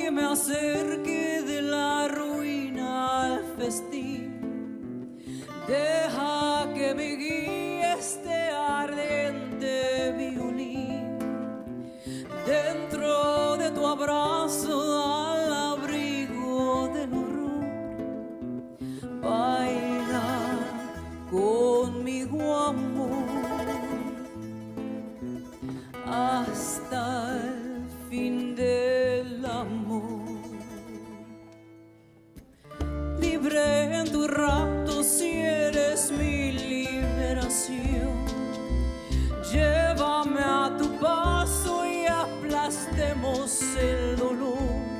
que me acerque de la ruina al festín. Deja que me guíe este ardiente violín dentro de tu abrazo al abrigo del horror. Baila conmigo, amor, hasta el fin del amor. Libre en tu rapto si eres mi liberación. Llévame a tu paso y aplastemos el dolor.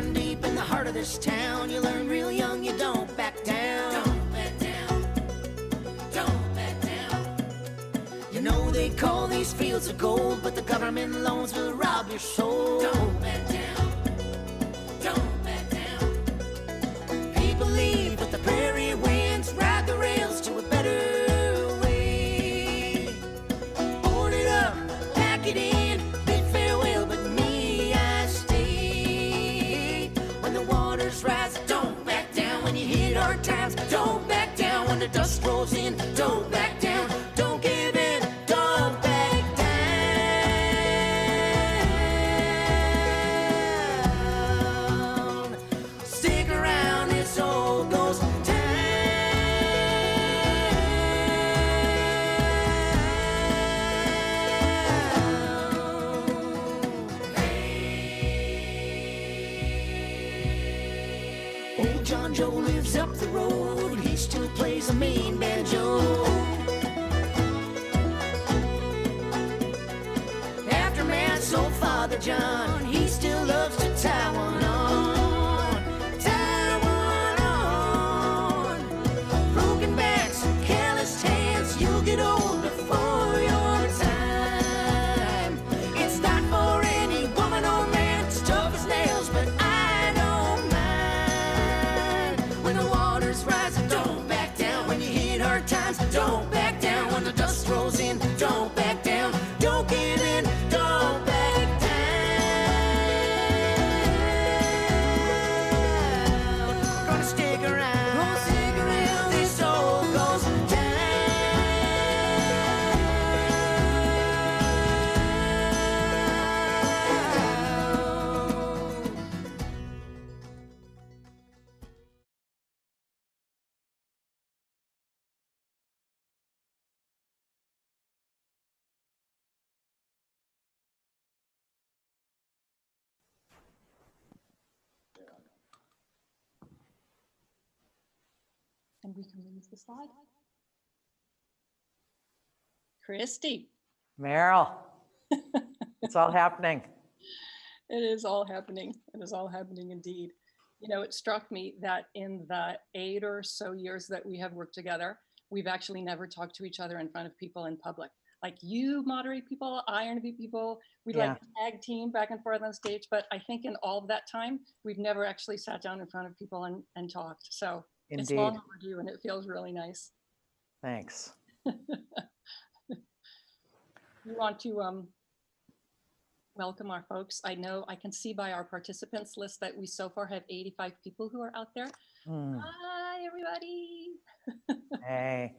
run deep in the heart of this town. You learn real young, you don't back down. Don't back down. Don't back down. You know they call these fields of gold, but the government loans will rob your soul. Don't back down. Don't back down. People leave, but the prairie winds ride the rails to a better way. Board it up, pack it in, bid farewell, but me, I stay. When the waters rise, don't back down. When you hit hard times, don't back down. When the dust rolls in, don't back down. Don't give in, don't back down. Stick around, this all goes Old John Joe lives up the road, he still plays a mean banjo. Aftermath's old Father John, he still loves to tie one on. Tie one on. Broken backs, calloused hands, you'll get old before your time. It's not for any woman or man, it's tough as nails, but I don't mind. When the waters rise, don't back down. When you hit hard times, don't back down. When the dust rolls in, don't back down. Don't give in, don't back down. Gonna stick around, this all goes down. And we can move the slide. Christy, Meryl, it's all happening. it is all happening. It is all happening indeed. You know, it struck me that in the 8 or so years that we have worked together, we've actually never talked to each other in front of people in public. Like you moderate people, I interview people, we'd like tag team back and forth on stage, but I think in all of that time, we've never actually sat down in front of people and talked. So it's long Indeed. overdue and it feels really nice. Thanks. We want to welcome our folks. I know I can see by our participants list that we so far have 85 people who are out there. Hi, everybody. Hey,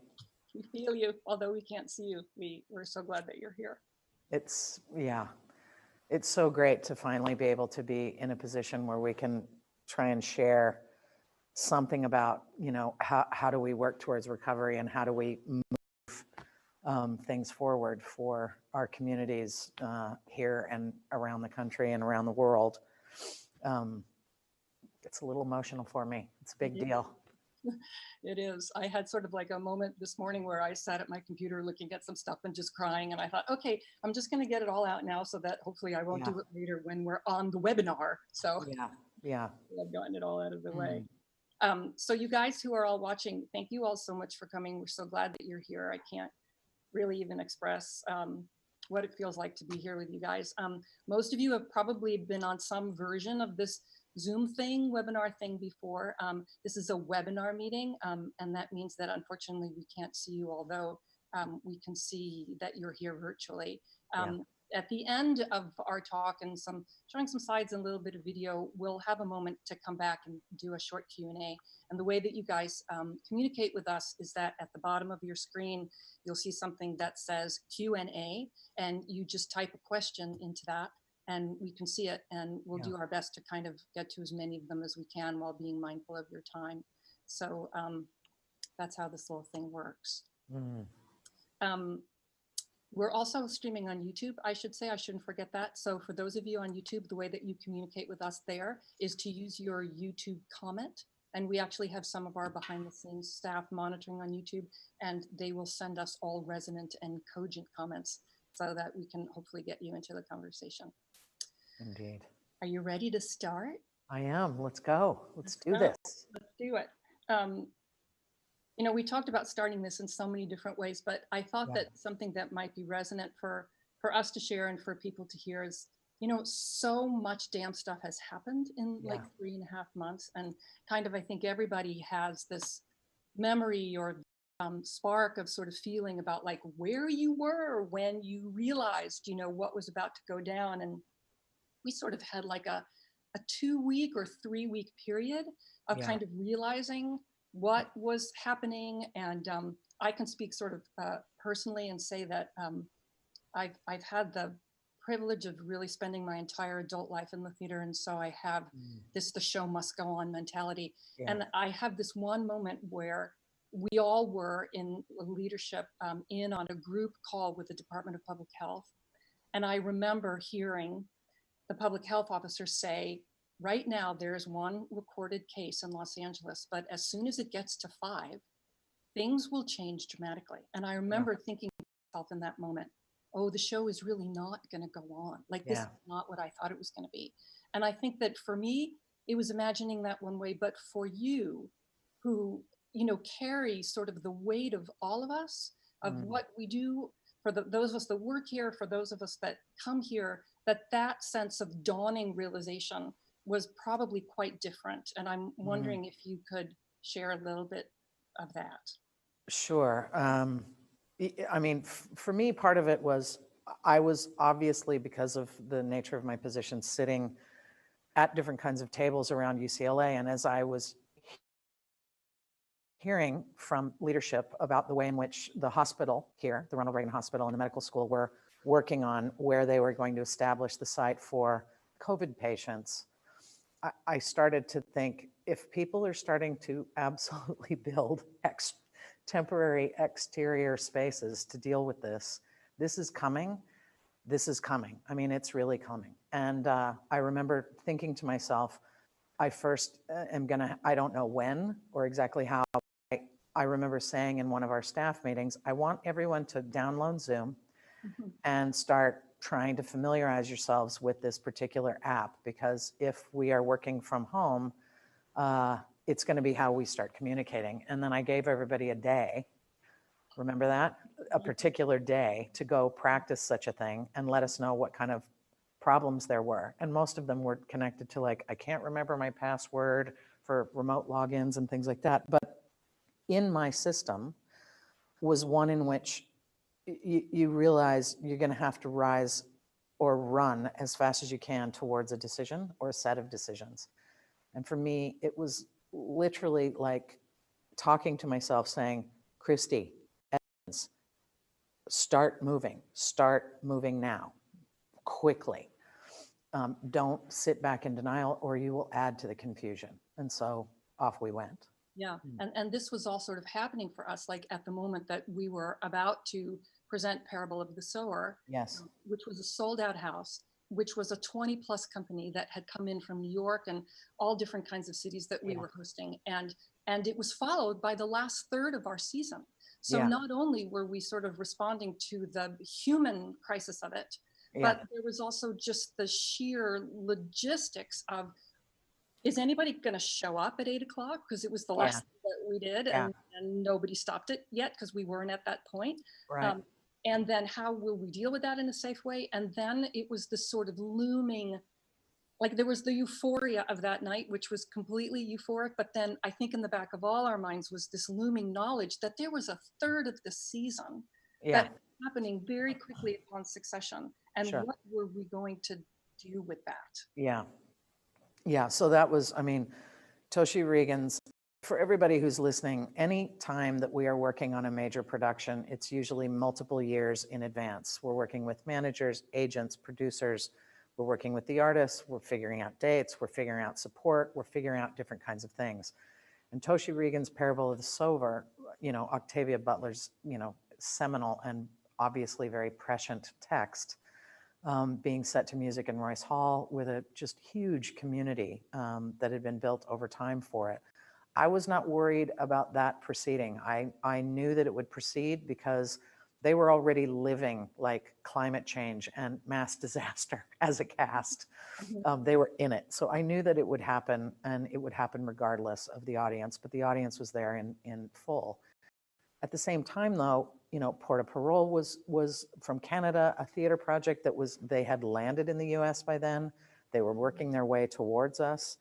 We feel you, although we can't see you. We're so glad that you're here. it's so great to finally be able to be in a position where we can try and share something about, how do we work towards recovery and how do we move things forward for our communities here and around the country and around the world. It's a little emotional for me. It's a big deal. It is. I had sort of like a moment this morning where I sat at my computer looking at some stuff and just crying. And I thought, okay, I'm just going to get it all out now so that hopefully I won't do it later when we're on the webinar. So Yeah. I've gotten it all out of the way. So you guys who are all watching, thank you all so much for coming. We're so glad that you're here. I can't really even express what it feels like to be here with you guys. Most of you have probably been on some version of this Zoom thing, webinar thing before. This is a webinar meeting, and that means that unfortunately we can't see you, although we can see that you're here virtually. At the end of our talk and showing some slides and a little bit of video, we'll have a moment to come back and do a short Q&A. And the way that you guys communicate with us is that at the bottom of your screen, you'll see something that says Q&A, and you just type a question into that and we can see it, and we'll do our best to kind of get to as many of them as we can while being mindful of your time. So that's how this little thing works. We're also streaming on YouTube, I should say. I shouldn't forget that. So for those of you on YouTube, the way that you communicate with us there is to use your YouTube comment. And we actually have some of our behind the scenes staff monitoring on YouTube, and they will send us all resonant and cogent comments so that we can hopefully get you into the conversation. Indeed. Are you ready to start? I am. Let's go. Let's do go. this. Let's do it. We talked about starting this in so many different ways, but I thought Yeah. that something that might be resonant for us to share and for people to hear is, so much damn stuff has happened in like Yeah. 3.5 months, and kind of I think everybody has this memory or spark of sort of feeling about like where you were when you realized, what was about to go down, and we sort of had like a 2-week or 3-week period of Yeah. kind of realizing what was happening. And I can speak sort of personally and say that I've had the privilege of really spending my entire adult life in the theater, and so I have this the show must go on mentality. Yeah. And I have this one moment where we all were in leadership in on a group call with the Department of Public Health, and I remember hearing the public health officer say, right now there's one recorded case in Los Angeles, but as soon as it gets to 5, things will change dramatically. And I remember thinking to myself in that moment, oh, the show is really not going to go on. Like this is not what I thought it was going to be. And I think that for me, it was imagining that one way, but for you who, carry sort of the weight of all of us, of what we do, for those of us that work here, for those of us that come here, that sense of dawning realization was probably quite different. And I'm wondering if you could share a little bit of that. Sure. I mean, for me, part of it was I was obviously, because of the nature of my position, sitting at different kinds of tables around UCLA. And as I was hearing from leadership about the way in which the hospital here, the Ronald Reagan Hospital and the medical school, were working on where they were going to establish the site for COVID patients, I started to think, if people are starting to absolutely build temporary exterior spaces to deal with this, this is coming. This is coming. I mean, it's really coming. And I remember thinking to myself, I first am gonna, I don't know when or exactly how. I remember saying in one of our staff meetings, I want everyone to download Zoom and start trying to familiarize yourselves with this particular app, because if we are working from home, it's going to be how we start communicating. And then I gave everybody a day, remember that? A particular day to go practice such a thing and let us know what kind of problems there were. And most of them were connected to like, I can't remember my password for remote logins and things like that. But in my system was one in which you realize you're going to have to rise or run as fast as you can towards a decision or a set of decisions. And for me, it was literally like talking to myself saying, Christy, Evans, start moving now, quickly. Don't sit back in denial or you will add to the confusion. And so off we went. Yeah, and this was all sort of happening for us, like at the moment that we were about to present Parable of the Sower, Yes. Which was a sold out house, which was a 20 plus company that had come in from New York and all different kinds of cities that we were hosting. And it was followed by the last third of our season. So not only were we sort of responding to the human crisis of it, but there was also just the sheer logistics of, is anybody going to show up at 8 o'clock? Because it was the last thing that we did, and nobody stopped it yet because we weren't at that point. Right. And then how will we deal with that in a safe way? And then it was this sort of looming, like there was the euphoria of that night, which was completely euphoric. But then I think in the back of all our minds was this looming knowledge that there was a third of the season that was happening very quickly upon succession. And what were we going to do with that? Yeah, so that was, I mean, Toshi Regan's, for everybody who's listening, any time that we are working on a major production, it's usually multiple years in advance. We're working with managers, agents, producers, we're working with the artists, we're figuring out dates, we're figuring out support, we're figuring out different kinds of things. And Toshi Regan's Parable of the Sower, Octavia Butler's, seminal and obviously very prescient text, being set to music in Royce Hall with a just huge community that had been built over time for it. I was not worried about that proceeding. I knew that it would proceed because They were already living like climate change and mass disaster as a cast. They were in it. So I knew that it would happen, and it would happen regardless of the audience, but the audience was there in full. At the same time, though, you know, Port of Parole was from Canada, a theater project that they had landed in the US by then. They were working their way towards us.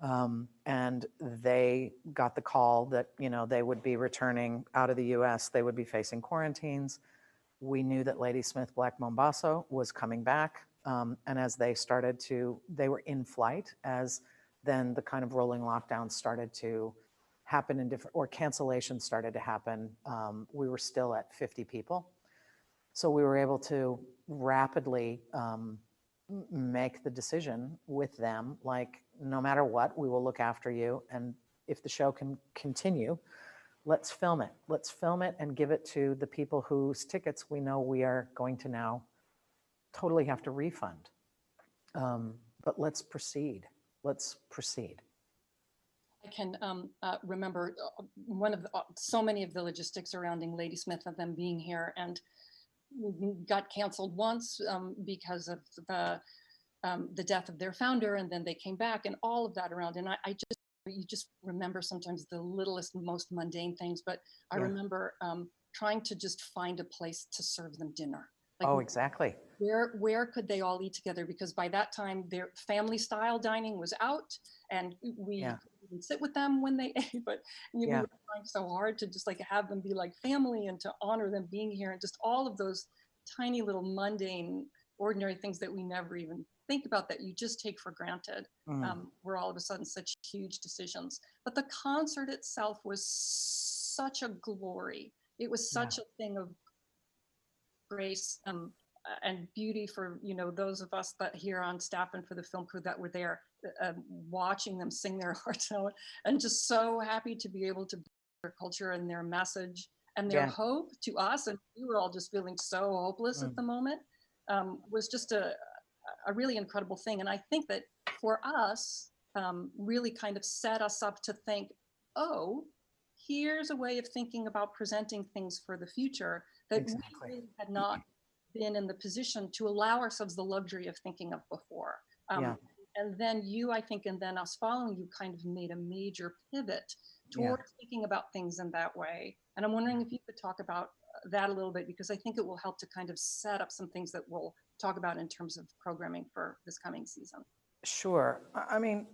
And they got the call that, you know, they would be returning out of the US, they would be facing quarantines. We knew that Ladysmith Black Mambazo was coming back. And as they were in flight, as then the kind of rolling lockdowns started to happen or cancellations started to happen. We were still at 50 people. So we were able to rapidly make the decision with them, like, no matter what, we will look after you. And if the show can continue, let's film it. Let's film it and give it to the people whose tickets we know we are going to now totally have to refund. But let's proceed. Let's proceed. I can remember so many of the logistics surrounding Ladysmith and them being here, and got canceled once because of the death of their founder, and then they came back, and all of that around. And you just remember sometimes the littlest, most mundane things. But I remember trying to just find a place to serve them dinner. Like, oh, exactly. Where could they all eat together? Because by that time, their family style dining was out, and we couldn't sit with them when they ate. But we were trying so hard to just like have them be like family and to honor them being here, and just all of those tiny little mundane, ordinary things that we never even think about, that you just take for granted. Were all of a sudden such huge decisions. But the concert itself was such a glory. It was such a thing of grace and beauty for, you know, those of us that here on staff and for the film crew that were there, watching them sing their hearts out, and just so happy to be able to bring their culture and their message and their hope to us. And we were all just feeling so hopeless at the moment. Was just a really incredible thing. And I think that for us, really kind of set us up to think, oh, here's a way of thinking about presenting things for the future that we really had not been in the position to allow ourselves the luxury of thinking of before. And then I think, and then us following you, kind of made a major pivot towards thinking about things in that way. And I'm wondering if you could talk about that a little bit, because I think it will help to kind of set up some things that we'll talk about in terms of programming for this coming season. Sure. I mean,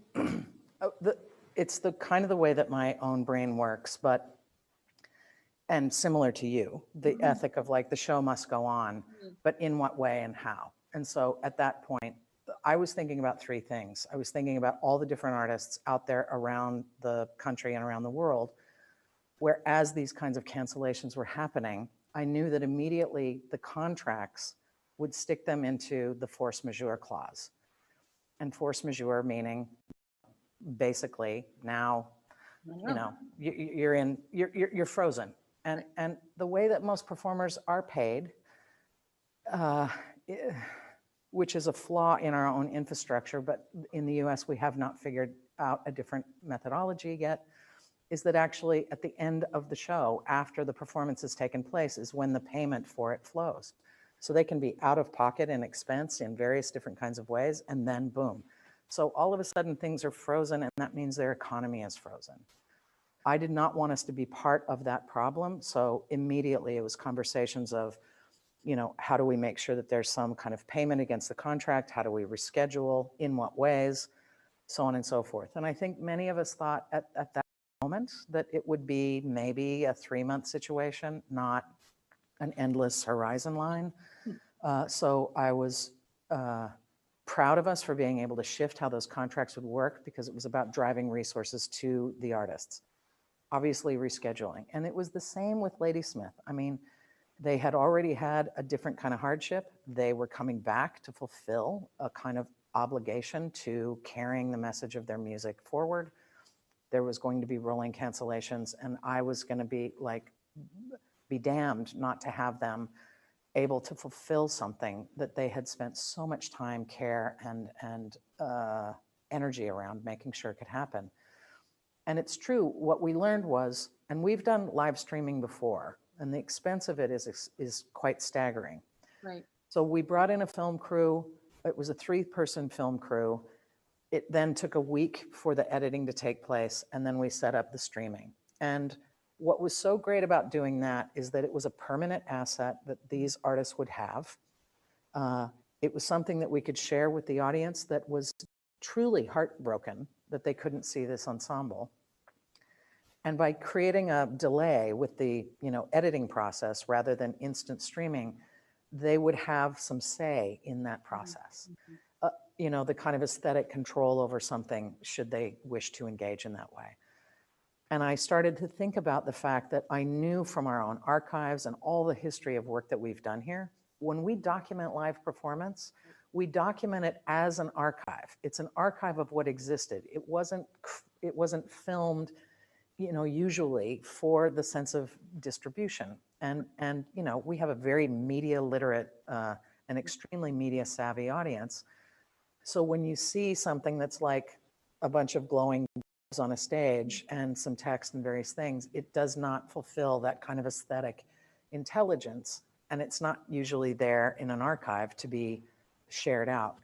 it's the kind of the way that my own brain works, and similar to you, the ethic of like the show must go on, but in what way and how. And so at that point, I was thinking about three things. I was thinking about all the different artists out there around the country and around the world, where as these kinds of cancellations were happening, I knew that immediately the contracts would stick them into the force majeure clause. And force majeure meaning basically now, you know, you're frozen. And the way that most performers are paid, which is a flaw in our own infrastructure, but in the US we have not figured out a different methodology yet, is that actually at the end of the show, after the performance has taken place, is when the payment for it flows. So they can be out of pocket and expense in various different kinds of ways, and then boom. So all of a sudden things are frozen, and that means their economy is frozen. I did not want us to be part of that problem. So immediately it was conversations of, you know, how do we make sure that there's some kind of payment against the contract? How do we reschedule? In what ways? So on and so forth. And I think many of us thought at that moment that it would be maybe a 3-month situation, not an endless horizon line. So I was proud of us for being able to shift how those contracts would work, because it was about driving resources to the artists. Obviously rescheduling. And it was the same with Ladysmith. I mean, they had already had a different kind of hardship. They were coming back to fulfill a kind of obligation to carrying the message of their music forward. There was going to be rolling cancellations, and I was going to be damned not to have them able to fulfill something that they had spent so much time, care, and energy around making sure it could happen. And it's true, what we learned was, and we've done live streaming before, and the expense of it is quite staggering. Right. So we brought in a film crew. It was a 3-person film crew. It then took a week for the editing to take place, and then we set up the streaming. And what was so great about doing that is that it was a permanent asset that these artists would have. It was something that we could share with the audience that was truly heartbroken that they couldn't see this ensemble. And by creating a delay with the editing process rather than instant streaming, they would have some say in that process. The kind of aesthetic control over something should they wish to engage in that way. And I started to think about the fact that I knew from our own archives and all the history of work that we've done here, when we document live performance, we document it as an archive. It's an archive of what existed. It wasn't filmed, usually for the sense of distribution. And we have a very media literate and extremely media savvy audience. So when you see something that's like a bunch of glowing bulbs on a stage and some text and various things, it does not fulfill that kind of aesthetic intelligence. And it's not usually there in an archive to be shared out.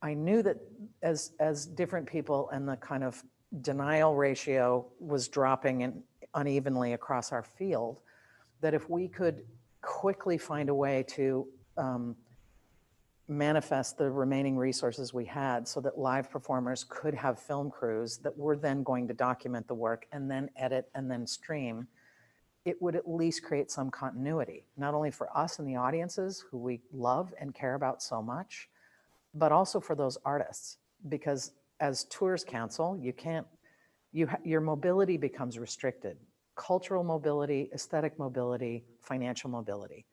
I knew that as different people and the kind of denial ratio was dropping unevenly across our field, that if we could quickly find a way to manifest the remaining resources we had so that live performers could have film crews that were then going to document the work and then edit and then stream, it would at least create some continuity, not only for us and the audiences who we love and care about so much, but also for those artists. Because as tours council, your mobility becomes restricted. Cultural mobility, aesthetic mobility, financial mobility.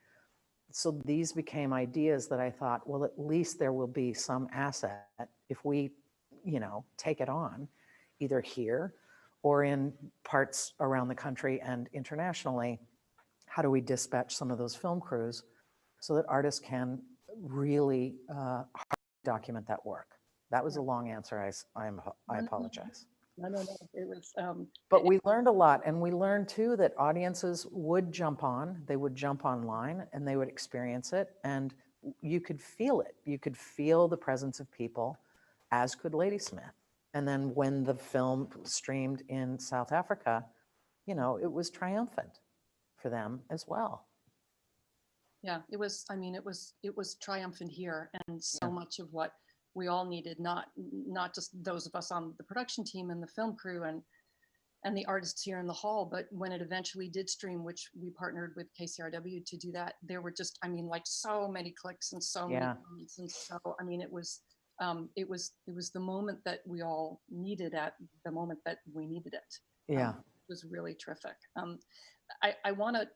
So these became ideas that I thought, well, at least there will be some asset if we, take it on, either here or in parts around the country and internationally. How do we dispatch some of those film crews so that artists can really document that work? That was a long answer. I apologize. No. It was. But we learned a lot, and we learned too that audiences would jump on, they would jump online and they would experience it, and you could feel it. You could feel the presence of people, as could Ladysmith. And then when the film streamed in South Africa, it was triumphant for them as well. Yeah, it was. I mean, it was triumphant here, and so much of what we all needed, not just those of us on the production team and the film crew and the artists here in the hall, but when it eventually did stream, which we partnered with KCRW to do that, there were just, like so many clicks and so many comments, and so it was the moment that we all needed at the moment that we needed it. Yeah, it was really terrific. I want to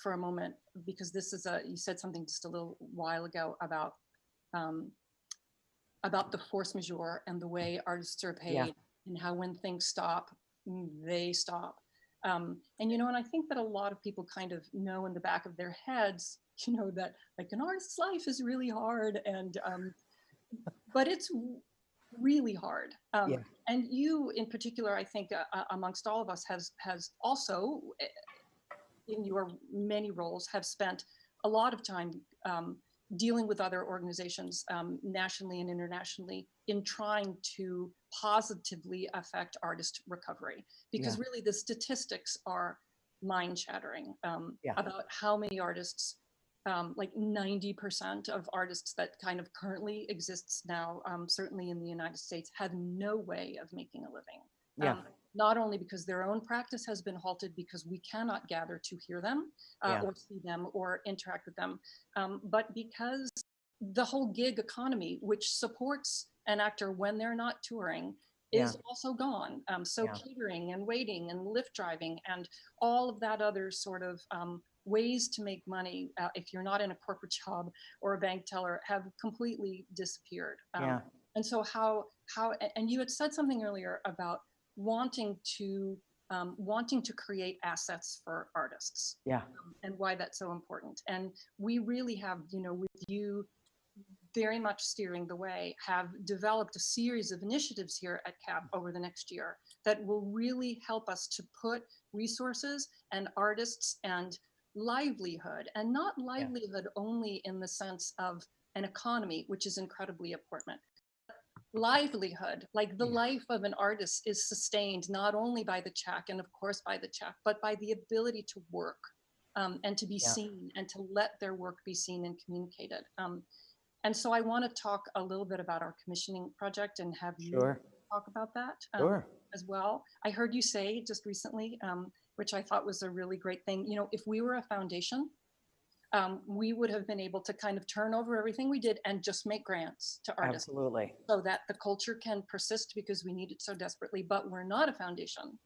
for a moment, because this is you said something just a little while ago about the force majeure and the way artists are paid, and how when things stop, they stop. And I think that a lot of people kind of know in the back of their heads, that like an artist's life is really hard, and but it's really hard. And you in particular, I think amongst all of us has also, in your many roles, have spent a lot of time dealing with other organizations nationally and internationally in trying to positively affect artist recovery, because really the statistics are mind-shattering about how many artists, like 90% of artists that kind of currently exists now, certainly in the United States, have no way of making a living. Not only because their own practice has been halted because we cannot gather to hear them or see them or interact with them, but because the whole gig economy, which supports an actor when they're not touring, is also gone. So catering and waiting and Lyft driving and all of that other sort of ways to make money if you're not in a corporate job or a bank teller have completely disappeared. And so and you had said something earlier about wanting to create assets for artists, and why that's so important. And we really have, with you, very much steering the way, have developed a series of initiatives here at CAP over the next year that will really help us to put resources and artists and livelihood, and not livelihood only in the sense of an economy, which is incredibly important. Livelihood, like the life of an artist is sustained not only by the check and of course by the check, but by the ability to work and to be Yeah. seen and to let their work be seen and communicated. And so I want to talk a little bit about our commissioning project and have you Sure. talk about that Sure. as well. I heard you say just recently, which I thought was a really great thing, you know, if we were a foundation, we would have been able to kind of turn over everything we did and just make grants to artists Absolutely. so that the culture can persist because we need it so desperately. But we're not a foundation.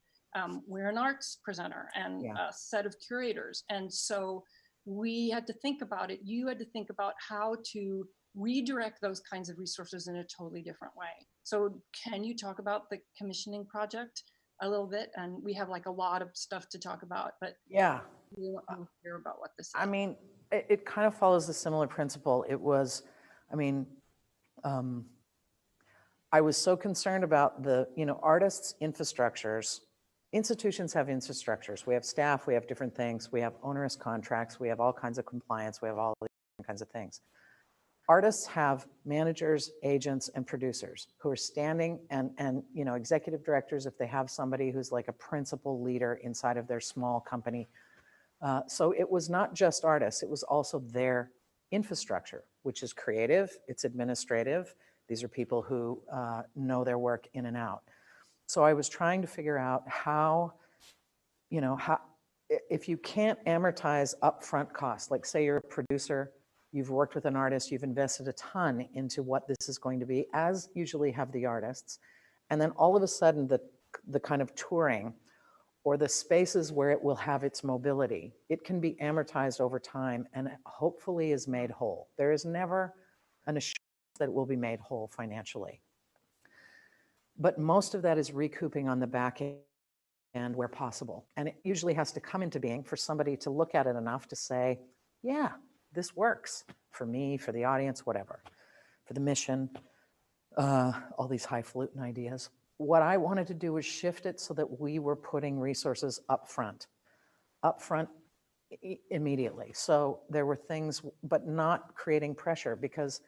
We're an arts presenter and Yeah. a set of curators. And so we had to think about it. You had to think about how to redirect those kinds of resources in a totally different way. So can you talk about the commissioning project a little bit? And we have like a lot of stuff to talk about, but Yeah. we want to hear about what this is. I mean, it kind of follows a similar principle. It was, I mean, I was so concerned about the, artists' infrastructures. Institutions have infrastructures. We have staff, we have different things, we have onerous contracts, we have all kinds of compliance, we have all these different kinds of things. Artists have managers, agents, and producers who are standing and executive directors if they have somebody who's like a principal leader inside of their small company. So it was not just artists, it was also their infrastructure, which is creative, it's administrative. These are people who know their work in and out. So I was trying to figure out how, if you can't amortize upfront costs, like say you're a producer, you've worked with an artist, you've invested a ton into what this is going to be, as usually have the artists, and then all of a sudden the kind of touring or the spaces where it will have its mobility, it can be amortized over time and hopefully is made whole. There is never an assurance that it will be made whole financially. But most of that is recouping on the back end where possible. And it usually has to come into being for somebody to look at it enough to say, yeah, this works for me, for the audience, whatever, for the mission, all these highfalutin ideas. What I wanted to do was shift it so that we were putting resources up front immediately. So there were things, but not creating pressure because,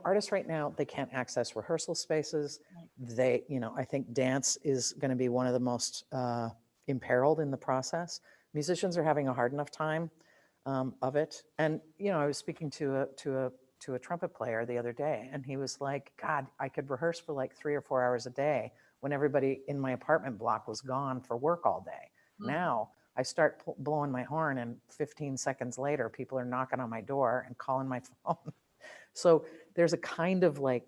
artists right now, they can't access rehearsal spaces. They, I think dance is going to be one of the most imperiled in the process. Musicians are having a hard enough time of it. And, I was speaking to a trumpet player the other day, and he was like, God, I could rehearse for like 3 or 4 hours a day when everybody in my apartment block was gone for work all day. Now I start blowing my horn, and 15 seconds later, people are knocking on my door and calling my phone. So there's a kind of like,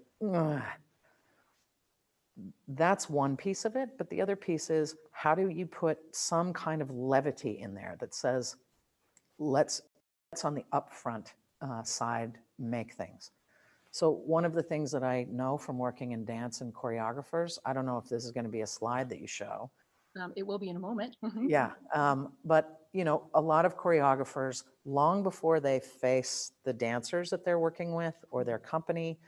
that's one piece of it. But the other piece is, how do you put some kind of levity in there that says, let's on the upfront side make things. So one of the things that I know from working in dance and choreographers, I don't know if this is going to be a slide that you show. It will be in a moment. Yeah, but a lot of choreographers, long before they face the dancers that they're working with or their company,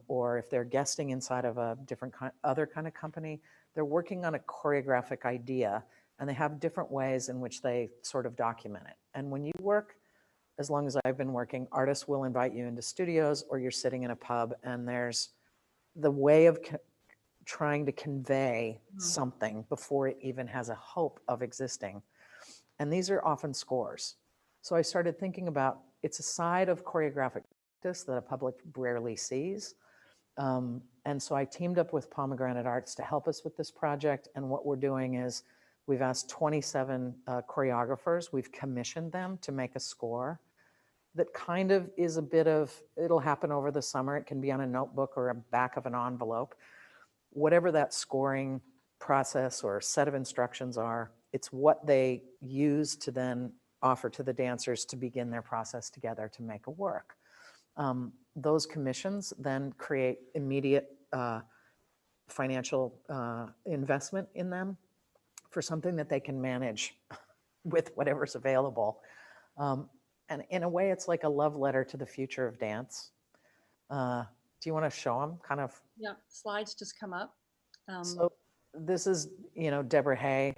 or if they're guesting inside of a different other kind of company, they're working on a choreographic idea, and they have different ways in which they sort of document it. And when you work, as long as I've been working, artists will invite you into studios, or you're sitting in a pub, and there's the way of trying to convey something before it even has a hope of existing. And these are often scores. So I started thinking about, it's a side of choreographic practice that a public rarely sees. And so I teamed up with Pomegranate Arts to help us with this project. And what we're doing is, we've asked 27 choreographers, we've commissioned them to make a score that kind of is a bit of, it'll happen over the summer. It can be on a notebook or a back of an envelope. Whatever that scoring process or set of instructions are, it's what they use to then offer to the dancers to begin their process together to make a work. Those commissions then create immediate financial investment in them for something that they can manage with whatever's available. And in a way, it's like a love letter to the future of dance. Do you want to show them kind of? Yeah, slides just come up. So this is, Deborah Hay,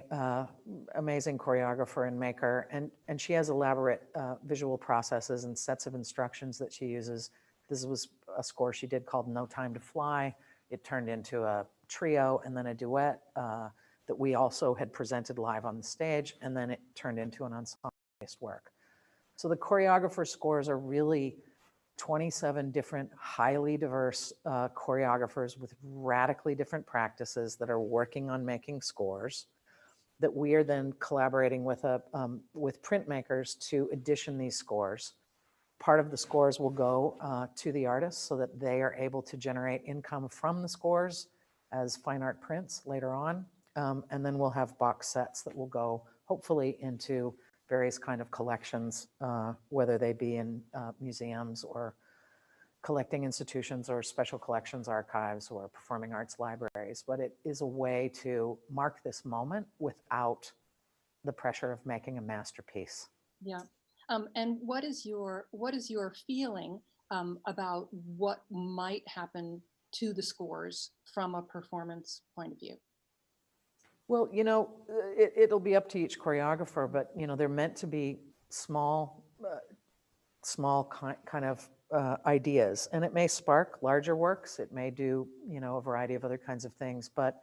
amazing choreographer and maker, and she has elaborate visual processes and sets of instructions that she uses. This was a score she did called No Time to Fly. It turned into a trio and then a duet that we also had presented live on the stage, and then it turned into an ensemble-based work. So the choreographer scores are really 27 different highly diverse choreographers with radically different practices that are working on making scores that we are then collaborating with printmakers to edition these scores. Part of the scores will go to the artists so that they are able to generate income from the scores as fine art prints later on. And then we'll have box sets that will go hopefully into various kind of collections, whether they be in museums or collecting institutions or special collections archives or performing arts libraries. But it is a way to mark this moment without the pressure of making a masterpiece. Yeah. And what is your feeling about what might happen to the scores from a performance point of view? Well, it'll be up to each choreographer, but they're meant to be small kind of ideas, and it may spark larger works. It may do a variety of other kinds of things, but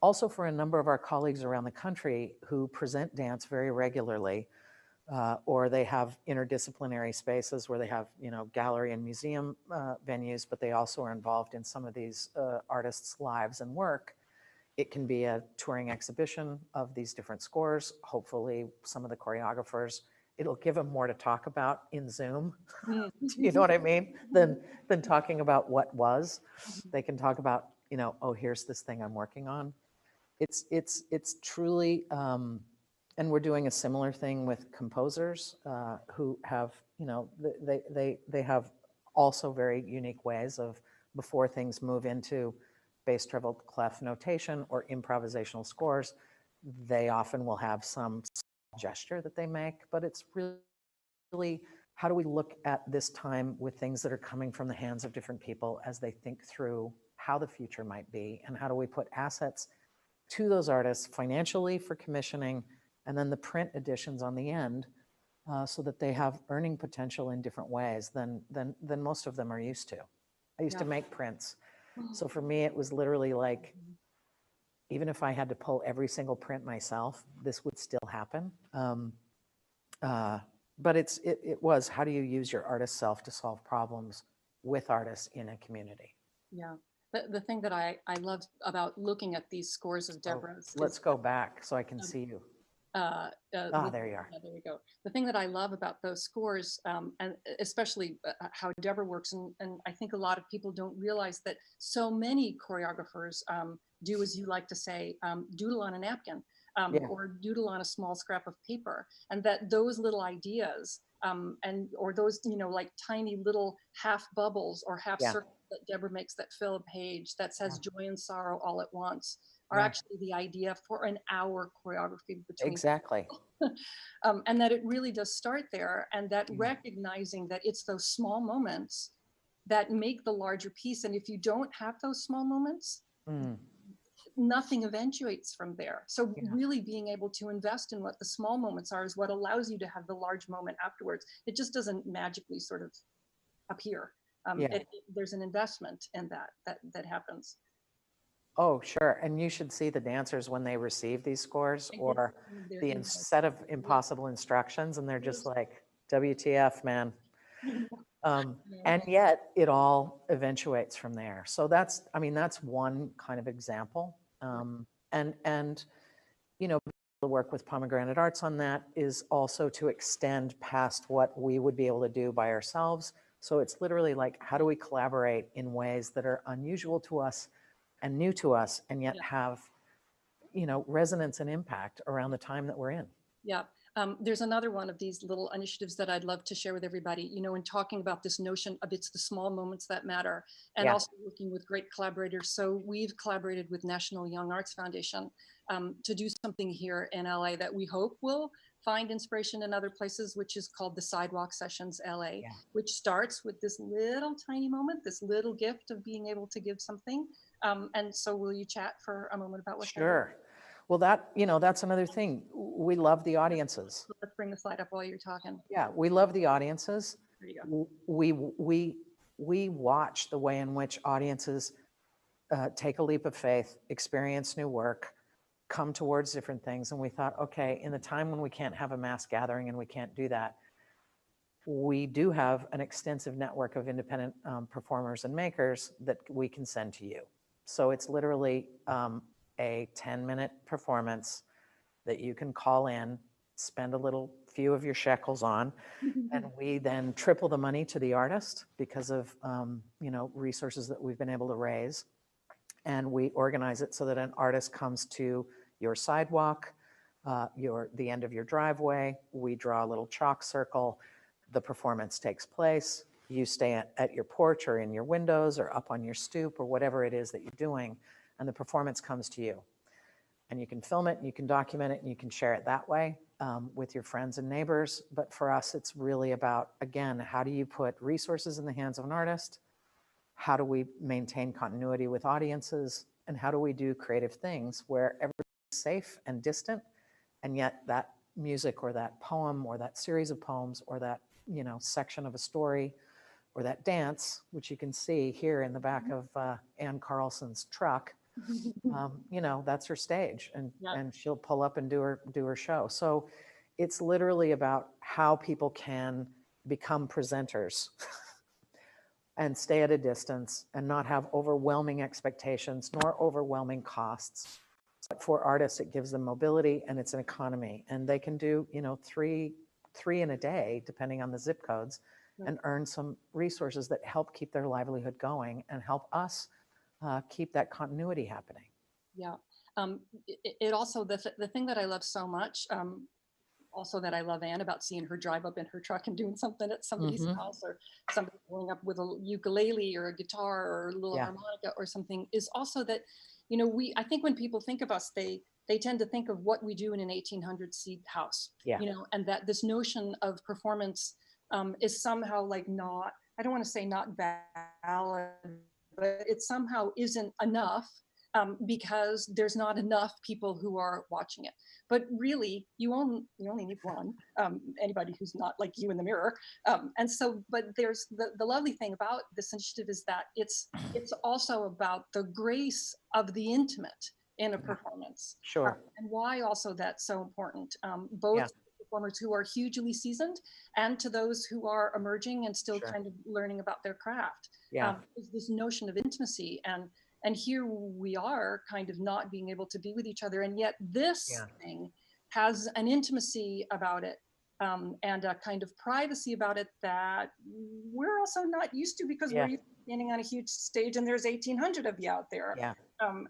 also for a number of our colleagues around the country who present dance very regularly, or they have interdisciplinary spaces where they have gallery and museum venues, but they also are involved in some of these artists' lives and work. It can be a touring exhibition of these different scores. Hopefully, some of the choreographers, it'll give them more to talk about in Zoom. Do you know what I mean? Than talking about what was. They can talk about, oh, here's this thing I'm working on. It's truly, and we're doing a similar thing with composers who have, they have also very unique ways of, before things move into bass treble clef notation or improvisational scores, they often will have some gesture that they make, but it's really how do we look at this time with things that are coming from the hands of different people as they think through how the future might be, and how do we put assets to those artists financially for commissioning, and then the print editions on the end so that they have earning potential in different ways than most of them are used to. I used to make prints. So for me, it was literally like, even if I had to pull every single print myself, this would still happen. But it was, how do you use your artist self to solve problems with artists in a community? Yeah. The thing that I love about looking at these scores of Deborah's. Let's go back so I can see you. There you are. Yeah, there we go. The thing that I love about those scores, and especially how Deborah works, and I think a lot of people don't realize that so many choreographers do, as you like to say, doodle on a napkin or doodle on a small scrap of paper, and that those little ideas or those, like tiny little half bubbles or half circles that Deborah makes that fill a page that says joy and sorrow all at once are actually the idea for an hour choreography between exactly. And that it really does start there, and that recognizing that it's those small moments that make the larger piece. And if you don't have those small moments, nothing eventuates from there. So really being able to invest in what the small moments are is what allows you to have the large moment afterwards. It just doesn't magically sort of appear. There's an investment in that happens. Oh, sure. And you should see the dancers when they receive these scores or the set of impossible instructions, and they're just like, WTF, man. And yet it all eventuates from there. So that's one kind of example. And the work with Pomegranate Arts on that is also to extend past what we would be able to do by ourselves. So it's literally like, how do we collaborate in ways that are unusual to us and new to us, and yet have, resonance and impact around the time that we're in. Yeah. There's another one of these little initiatives that I'd love to share with everybody, you know, in talking about this notion of it's the small moments that matter, and Yeah. also working with great collaborators. So we've collaborated with National Young Arts Foundation to do something here in LA that we hope will find inspiration in other places, which is called the Sidewalk Sessions LA, Yeah. which starts with this little tiny moment, this little gift of being able to give something. And so will you chat for a moment about what that is? Sure. Well, that, you know, that's another thing. We love the audiences. Let's bring the slide up while you're talking. Yeah, we love the audiences. There you go. We watch the way in which audiences take a leap of faith, experience new work, come towards different things. And we thought, okay, in the time when we can't have a mass gathering and we can't do that, we do have an extensive network of independent performers and makers that we can send to you. So it's literally a 10-minute performance that you can call in, spend a little few of your shekels on, and we then triple the money to the artist because of you know, resources that we've been able to raise. And we organize it so that an artist comes to your sidewalk, the end of your driveway. We draw a little chalk circle. The performance takes place. You stay at your porch or in your windows or up on your stoop or whatever it is that you're doing, and the performance comes to you. And you can film it, and you can document it, and you can share it that way with your friends and neighbors. But for us, it's really about, again, how do you put resources in the hands of an artist? How do we maintain continuity with audiences? And how do we do creative things where everything's safe and distant, and yet that music or that poem or that series of poems or that, you know, section of a story or that dance, which you can see here in the back of Ann Carlson's truck, you know, that's her stage, and Yeah. and she'll pull up and do her show. So it's literally about how people can become presenters and stay at a distance and not have overwhelming expectations nor overwhelming costs. But for artists, it gives them mobility and it's an economy, and they can do, you know, three in a day, depending on the zip codes, Right. and earn some resources that help keep their livelihood going and help us keep that continuity happening. Yeah. It also, the thing that I love so much, also that I love Anne about seeing her drive up in her truck and doing something at somebody's Mhm. house, or somebody going up with a ukulele or a guitar or a little Yeah. harmonica or something, is also that, you know, I think when people think of us, they tend to think of what we do in an 1800 seat house, Yeah. you know, and that this notion of performance is somehow like not, I don't want to say not valid, but it somehow isn't enough because there's not enough people who are watching it. But really, you only need one, anybody who's not like you in the mirror. And so, but there's the lovely thing about this initiative is that it's also about the grace of the intimate in a performance. Sure. And why also that's so important, both Yeah. performers who are hugely seasoned and to those who are emerging and still Sure. kind of learning about their craft. Yeah. Is this notion of intimacy, and here we are kind of not being able to be with each other, and yet this Yeah. thing has an intimacy about it, and a kind of privacy about it that we're also not used to because Yeah. we're used to standing on a huge stage and there's 1,800 of you out there. Yeah.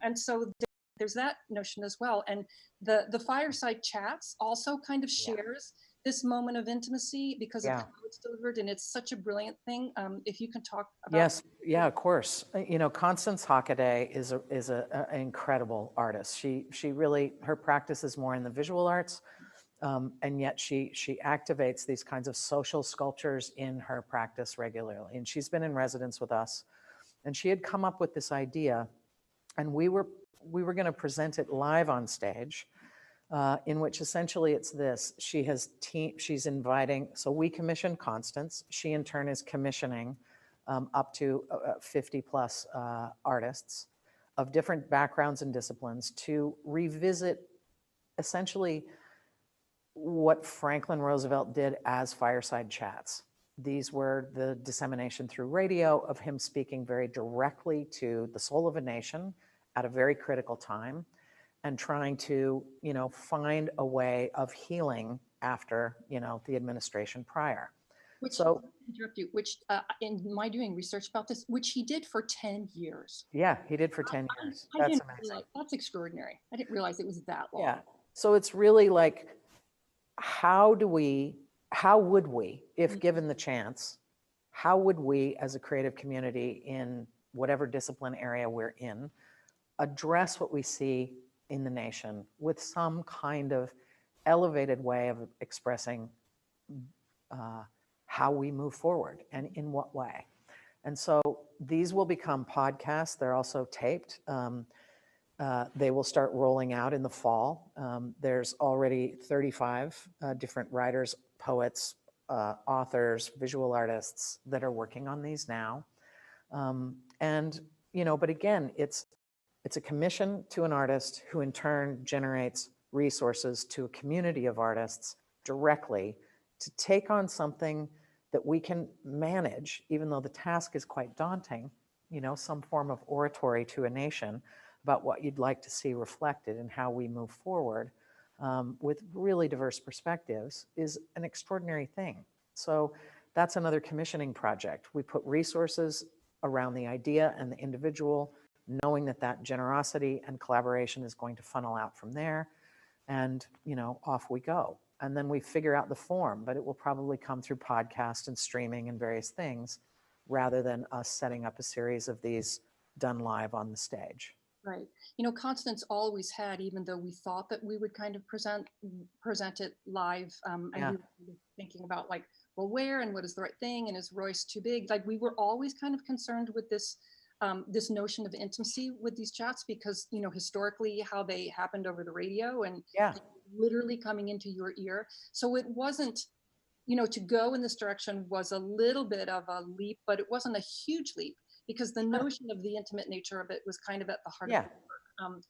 And so there's that notion as well. And the fireside chats also kind of Yeah. shares this moment of intimacy because Yeah. of how it's delivered, and it's such a brilliant thing. If you can talk about. Yes, yeah, of course. You know, Constance Hockaday is an incredible artist. She really, her practice is more in the visual arts, and yet she activates these kinds of social sculptures in her practice regularly. And she's been in residence with us, and she had come up with this idea, and we were going to present it live on stage. In which essentially it's this: she's inviting, so we commission Constance, she in turn is commissioning up to 50 plus artists of different backgrounds and disciplines to revisit essentially what Franklin Roosevelt did as fireside chats. These were the dissemination through radio of him speaking very directly to the soul of a nation at a very critical time, and trying to, you know, find a way of healing after, you know, the administration prior. Which, So, interrupt you, which in my doing research about this, which he did for 10 years. yeah, he did for 10 years. I That's didn't amazing. realize, that's extraordinary. I didn't realize it was that long. Yeah. So it's really like how would we, if given the chance, how would we as a creative community in whatever discipline area we're in, address what we see in the nation with some kind of elevated way of expressing how we move forward and in what way? And so these will become podcasts. They're also taped. They will start rolling out in the fall. There's already 35 different writers, poets, authors, visual artists that are working on these now. And, you know, but again, it's a commission to an artist who in turn generates resources to a community of artists directly to take on something that we can manage, even though the task is quite daunting, you know, some form of oratory to a nation about what you'd like to see reflected and how we move forward with really diverse perspectives is an extraordinary thing. So that's another commissioning project. We put resources around the idea and the individual, knowing that that generosity and collaboration is going to funnel out from there. And, you know, off we go. And then we figure out the form, but it will probably come through podcast and streaming and various things rather than us setting up a series of these done live on the stage. Right. You know, Constance always had, even though we thought that we would kind of present it live, and Yeah. we were thinking about like, well, where and what is the right thing, and is Royce too big? Like, we were always kind of concerned with this this notion of intimacy with these chats, because, you know, historically how they happened over the radio and Yeah. literally coming into your ear. So it wasn't, you know, to go in this direction was a little bit of a leap, but it wasn't a huge leap, because the notion of the intimate nature of it was kind of at the heart Yeah. of the work.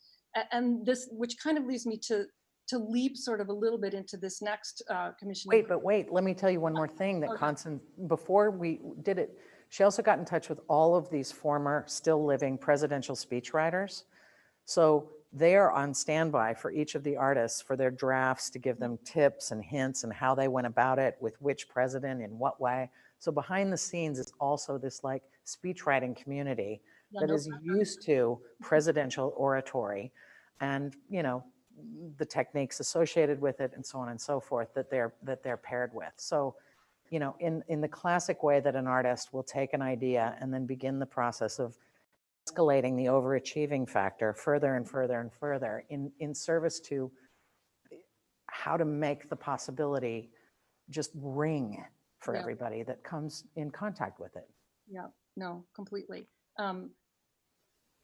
And this, which kind of leads me to leap sort of a little bit into this next commissioning. Wait, let me tell you one more thing that Okay. Constance, before we did it, she also got in touch with all of these former still living presidential speechwriters. So they are on standby for each of the artists for their drafts to give them tips and hints and how they went about it with which president in what way. So behind the scenes is also this like speechwriting community Yeah, that no is pressure. used to presidential oratory and, you know, the techniques associated with it and so on and so forth that they're paired with. So, you know, in the classic way that an artist will take an idea and then begin the process of escalating the overachieving factor further and further and further in service to how to make the possibility just ring for Yeah. everybody that comes in contact with it. Yeah, no, completely. And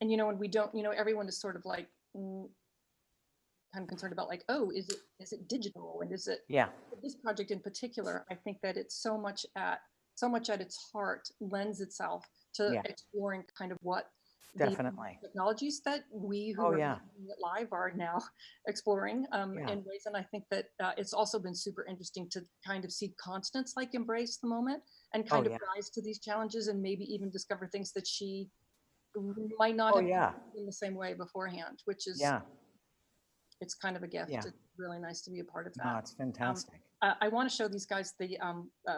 you know, when we don't, you know, everyone is sort of like kind of concerned about like, oh, is it digital, and is it Yeah, this project in particular? I think that it's so much at its heart lends itself to Yeah. exploring kind of what the definitely. technologies that we who Oh, are yeah. doing it live are now exploring Yeah. in ways. And I think that it's also been super interesting to kind of see Constance like embrace the moment and kind Oh, of yeah. rise to these challenges, and maybe even discover things that she might not Oh, have yeah. in the same way beforehand, which is, Yeah. it's kind of a gift. Yeah. It's really nice to be a part of No, that. it's fantastic. I want to show these guys the,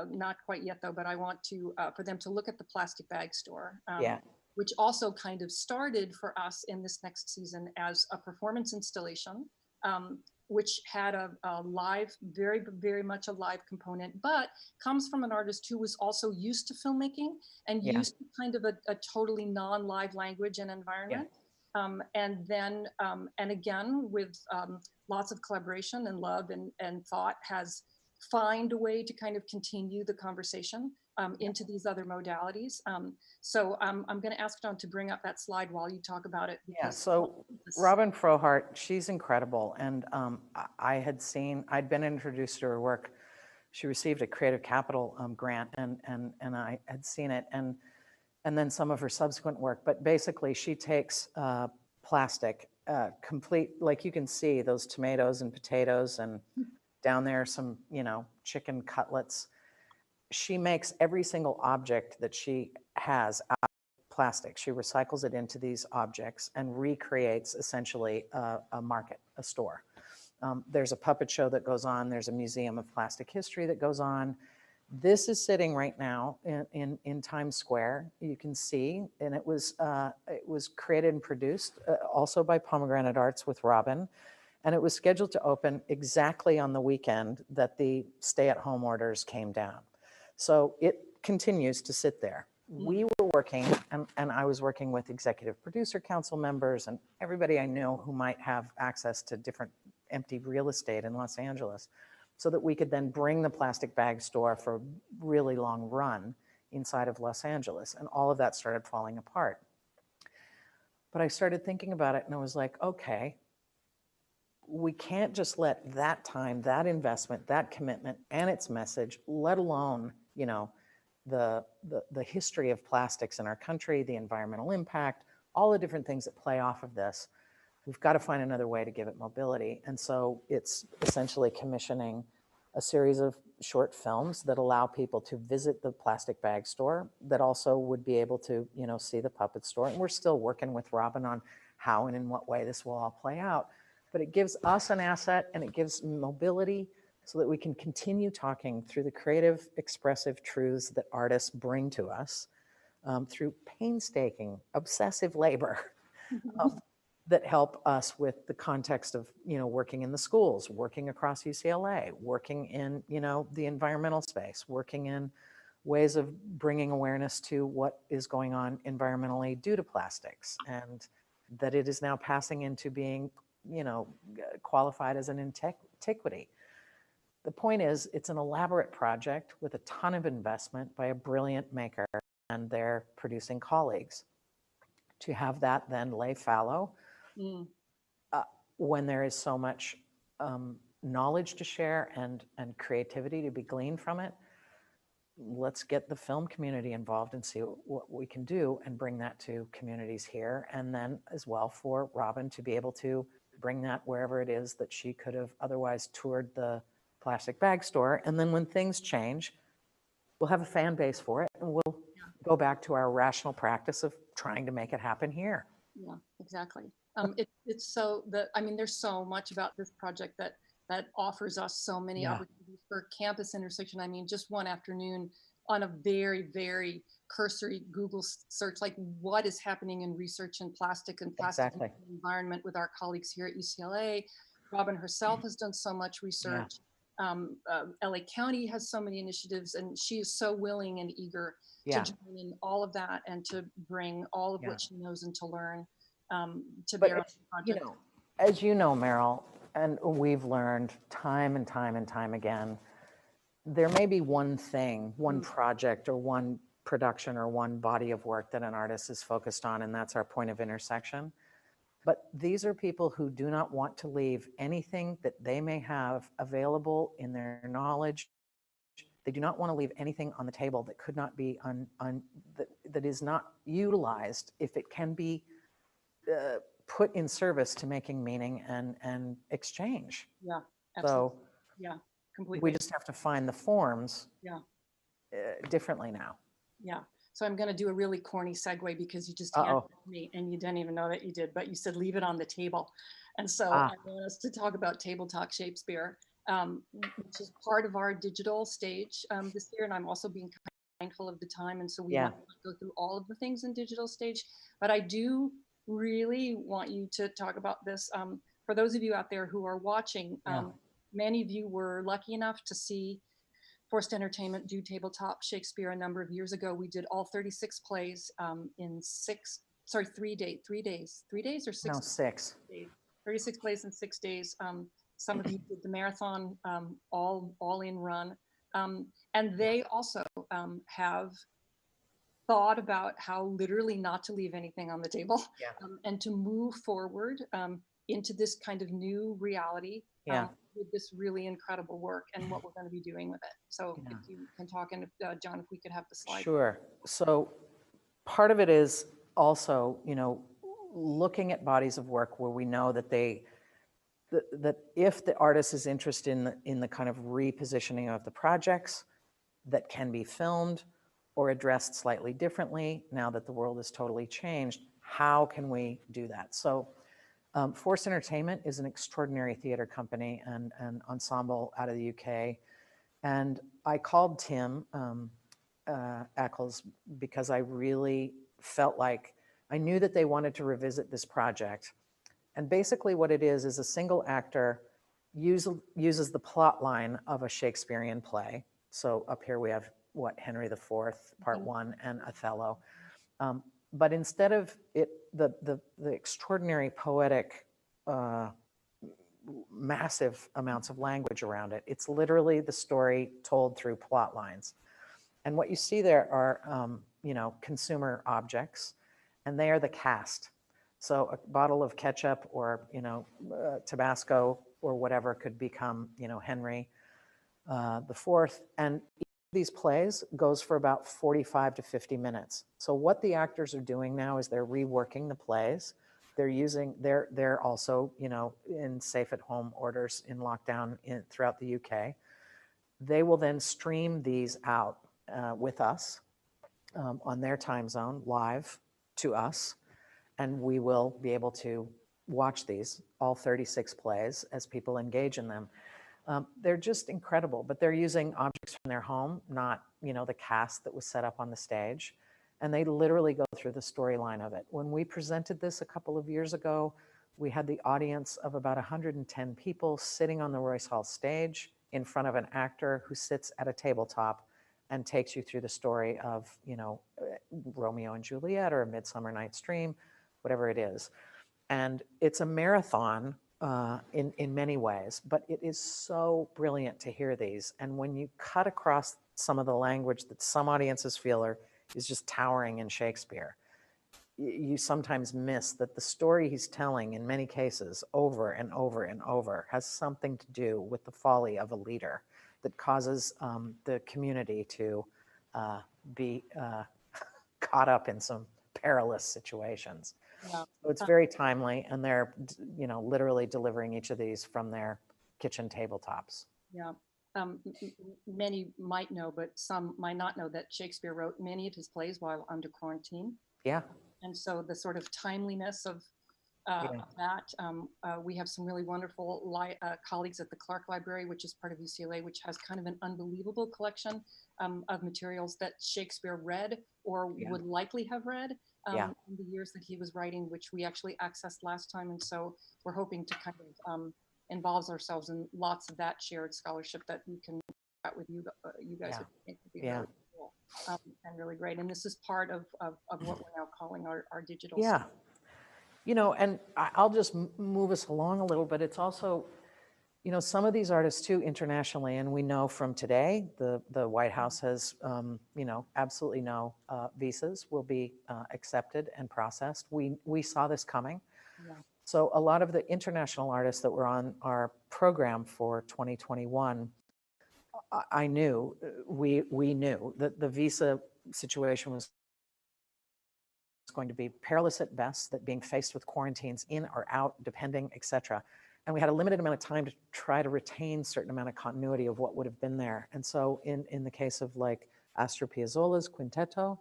not quite yet though, but I want to, for them to look at the plastic bag store. Yeah. Which also kind of started for us in this next season as a performance installation, which had a live, very, very much a live component, but comes from an artist who was also used to filmmaking and Yeah. used to kind of a totally non-live language and environment. And then, and again, with lots of collaboration and love and thought, has find a way to kind of continue the conversation into these other modalities. So I'm going to ask John to bring up that slide while you talk about it. Yeah, because so this- Robin Frohart, she's incredible. And I'd been introduced to her work. She received a Creative Capital grant and I had seen it and then some of her subsequent work. But basically she takes plastic, complete, like you can see those tomatoes and potatoes and down there some, you know, chicken cutlets. She makes every single object that she has out of plastic. She recycles it into these objects and recreates essentially a market, a store. There's a puppet show that goes on. There's a museum of plastic history that goes on. This is sitting right now in Times Square. You can see, and it was created and produced also by Pomegranate Arts with Robin. And it was scheduled to open exactly on the weekend that the stay-at-home orders came down. So it continues to sit there. We were working, and I was working with executive producer council members and everybody I knew who might have access to different empty real estate in Los Angeles, so that we could then bring the plastic bag store for a really long run inside of Los Angeles. And all of that started falling apart. But I started thinking about it and I was like, okay, we can't just let that time, that investment, that commitment and its message, let alone, you know, the history of plastics in our country, the environmental impact, all the different things that play off of this. We've got to find another way to give it mobility. And so it's essentially commissioning a series of short films that allow people to visit the plastic bag store, that also would be able to, you know, see the puppet store. And we're still working with Robin on how and in what way this will all play out. But it gives us an asset and it gives mobility so that we can continue talking through the creative, expressive truths that artists bring to us through painstaking, obsessive labor that help us with the context of, you know, working in the schools, working across UCLA, working in, you know, the environmental space, working in ways of bringing awareness to what is going on environmentally due to plastics, and that it is now passing into being, you know, qualified as an antiquity. The point is, it's an elaborate project with a ton of investment by a brilliant maker and their producing colleagues. To have that then lay fallow when there is so much knowledge to share and creativity to be gleaned from it, let's get the film community involved and see what we can do and bring that to communities here. And then as well for Robin to be able to bring that wherever it is that she could have otherwise toured the plastic bag store. And then when things change, we'll have a fan base for it and we'll go back to our rational practice of trying to make it happen here. Yeah, exactly. It's so I mean, there's so much about this project that offers us so many opportunities for campus intersection. I mean, just one afternoon on a very, very cursory Google search, like what is happening in research in plastic and plastic in the environment with our colleagues here at UCLA. Robin herself has done so much research. LA County has so many initiatives, and she is so willing and eager to join in all of that and to bring all of what she knows and to learn to bear on the project. You know, as you know, Meryl, and we've learned time and time and time again, there may be one thing, one project or one production or one body of work that an artist is focused on, and that's our point of intersection. But these are people who do not want to leave anything that they may have available in their knowledge. They do not want to leave anything on the table that could not be that is not utilized if it can be put in service to making meaning and exchange. Yeah, absolutely. So yeah, completely. we just have to find the forms differently now. Yeah. So I'm going to do a really corny segue because you just handed me and you didn't even know that you did, but you said leave it on the table. And so I want us to talk about Table Talk Shakespeare, which is part of our digital stage this year. And I'm also being mindful of the time. And so we want to go through all of the things in digital stage. But I do really want you to talk about this. For those of you out there who are watching, many of you were lucky enough to see Forced Entertainment do Tabletop Shakespeare a number of years ago. We did all 36 plays in 3 days or 6? No, 6. 36 plays in 6 days. Some of you did the marathon all in run. And they also have thought about how literally not to leave anything on the table and to move forward into this kind of new reality with this really incredible work and what we're going to be doing with it. So if you can talk, and John, if we could have the slide. Sure. So part of it is also, you know, looking at bodies of work where we know that that if the artist is interested in the kind of repositioning of the projects that can be filmed or addressed slightly differently now that the world has totally changed, how can we do that? So Force Entertainment is an extraordinary theater company and ensemble out of the UK. And I called Tim Eccles because I really felt like I knew that they wanted to revisit this project. And basically what it is a single actor uses the plot line of a Shakespearean play. So up here we have Henry IV, part one, and Othello. But instead of it, the extraordinary poetic, massive amounts of language around it, it's literally the story told through plot lines. And what you see there are, consumer objects, and they are the cast. So a bottle of ketchup or, Tabasco or whatever could become, Henry the Fourth. And these plays goes for about 45 to 50 minutes. So what the actors are doing now is they're reworking the plays. They're also, in safe at home orders in lockdown throughout the UK. They will then stream these out with us on their time zone live to us. And we will be able to watch these, all 36 plays, as people engage in them. They're just incredible, but they're using objects from their home, not, the cast that was set up on the stage. And they literally go through the storyline of it. When we presented this a couple of years ago, we had the audience of about 110 people sitting on the Royce Hall stage in front of an actor who sits at a tabletop and takes you through the story of, Romeo and Juliet or A Midsummer Night's Dream, whatever it is. And it's a marathon in many ways, but it is so brilliant to hear these. And when you cut across some of the language that some audiences feel is just towering in Shakespeare, you sometimes miss that the story he's telling in many cases over and over and over has something to do with the folly of a leader that causes the community to be caught up in some perilous situations. Yeah. So it's very timely, and they're, literally delivering each of these from their kitchen tabletops. Yeah. Many might know, but some might not know that Shakespeare wrote many of his plays while under quarantine. Yeah. And so the sort of timeliness of that, we have some really wonderful colleagues at the Clark Library, which is part of UCLA, which has kind of an unbelievable collection of materials that Shakespeare read or would likely have read in the years that he was writing, which we actually accessed last time. And so we're hoping to kind of involve ourselves in lots of that shared scholarship that we can chat with you, you guys would think would be really cool and really great. And this is part of what we're now calling our digital. Yeah. And I'll just move us along a little bit. It's also, some of these artists too internationally, and we know from today, the White House has, absolutely no visas will be accepted and processed. We saw this coming. Yeah. So a lot of the international artists that were on our program for 2021, I knew, we knew that the visa situation was going to be perilous at best, that being faced with quarantines in or out, depending, et cetera. And we had a limited amount of time to try to retain a certain amount of continuity of what would have been there. And so in the case of like Astor Piazzolla's Quintetto,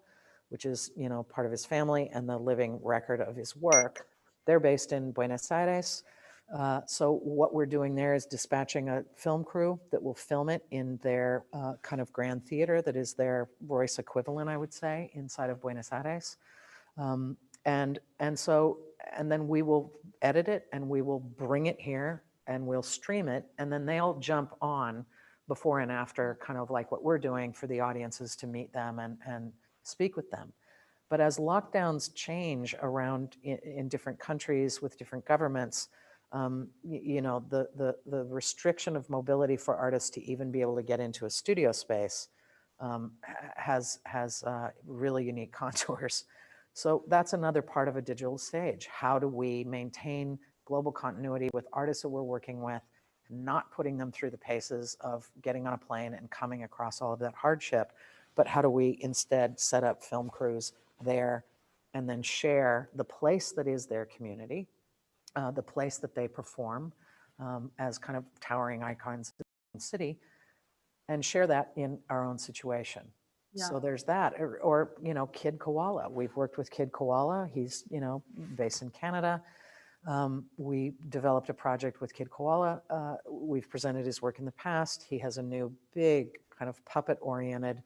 which is, part of his family and the living record of his work, they're based in Buenos Aires. So what we're doing there is dispatching a film crew that will film it in their kind of grand theater that is their Royce equivalent, I would say, inside of Buenos Aires. And then we will edit it and we will bring it here and we'll stream it, and then they'll jump on before and after, kind of like what we're doing for the audiences to meet them and speak with them. But as lockdowns change around in different countries with different governments, the restriction of mobility for artists to even be able to get into a studio space has really unique contours. So that's another part of a digital stage. How do we maintain global continuity with artists that we're working with, not putting them through the paces of getting on a plane and coming across all of that hardship, but how do we instead set up film crews there and then share the place that is their community, the place that they perform as kind of towering icons in the city, and share that in our own situation. Yeah. So there's that, or Kid Koala. We've worked with Kid Koala. He's, based in Canada. We developed a project with Kid Koala. We've presented his work in the past. He has a new big kind of puppet-oriented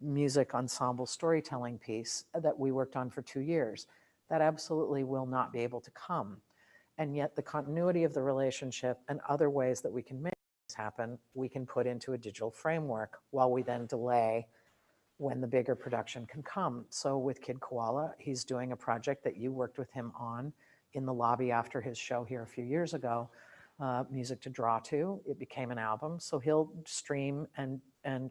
music ensemble storytelling piece that we worked on for 2 years. That absolutely will not be able to come. And yet the continuity of the relationship and other ways that we can make this happen, we can put into a digital framework while we then delay when the bigger production can come. So with Kid Koala, he's doing a project that you worked with him on in the lobby after his show here a few years ago, Music to Draw To. It became an album. So he'll stream and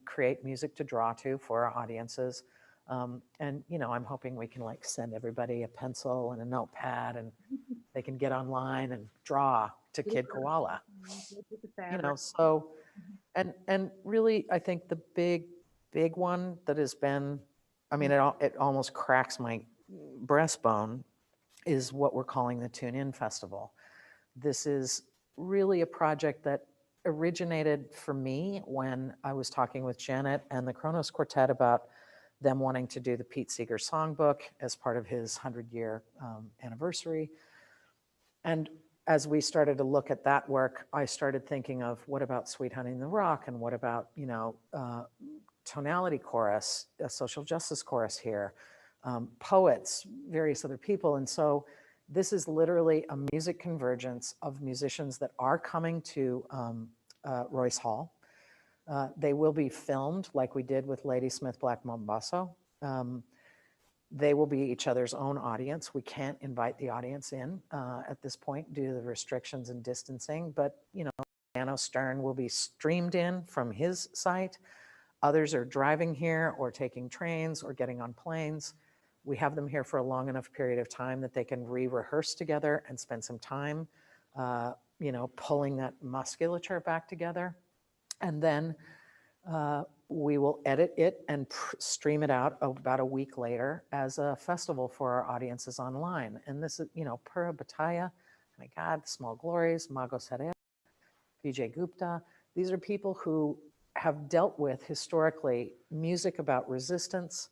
create music to draw to for our audiences. And, you know, I'm hoping we can like send everybody a pencil and a notepad and they can get online and draw to Kid Koala. You know, so, and really, I think the big one that has been, I mean, it almost cracks my breastbone is what we're calling the Tune In Festival. This is really a project that originated for me when I was talking with Janet and the Kronos Quartet about them wanting to do the Pete Seeger Songbook as part of his 100-year anniversary. And as we started to look at that work, I started thinking of what about Sweet Honey in the Rock, and what about, you know, tonality chorus, a social justice chorus here, poets, various other people. And so this is literally a music convergence of musicians that are coming to Royce Hall. They will be filmed like we did with Ladysmith Black Mambazo. They will be each other's own audience. We can't invite the audience in at this point due to the restrictions and distancing, but, you know, Dano Stern will be streamed in from his site. Others are driving here or taking trains or getting on planes. We have them here for a long enough period of time that they can re-rehearse together and spend some time, you know, pulling that musculature back together. And then we will edit it and stream it out about a week later as a festival for our audiences online. And this is, you know, Pura Bataya, my God, the Small Glories, Mago Sare, Vijay Gupta. These are people who have dealt with historically music about resistance,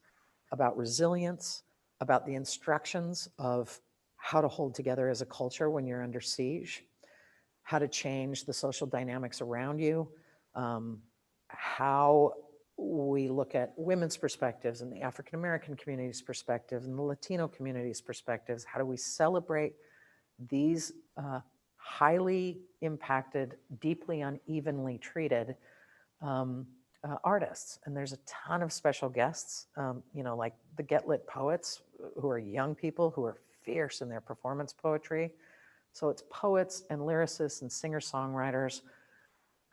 about resilience, about the instructions of how to hold together as a culture when you're under siege, how to change the social dynamics around you, how we look at women's perspectives and the African American community's perspective and the Latino community's perspectives. How do we celebrate these highly impacted, deeply unevenly treated artists? And there's a ton of special guests, you know, like the Get Lit Poets, who are young people who are fierce in their performance poetry. So it's poets and lyricists and singer-songwriters.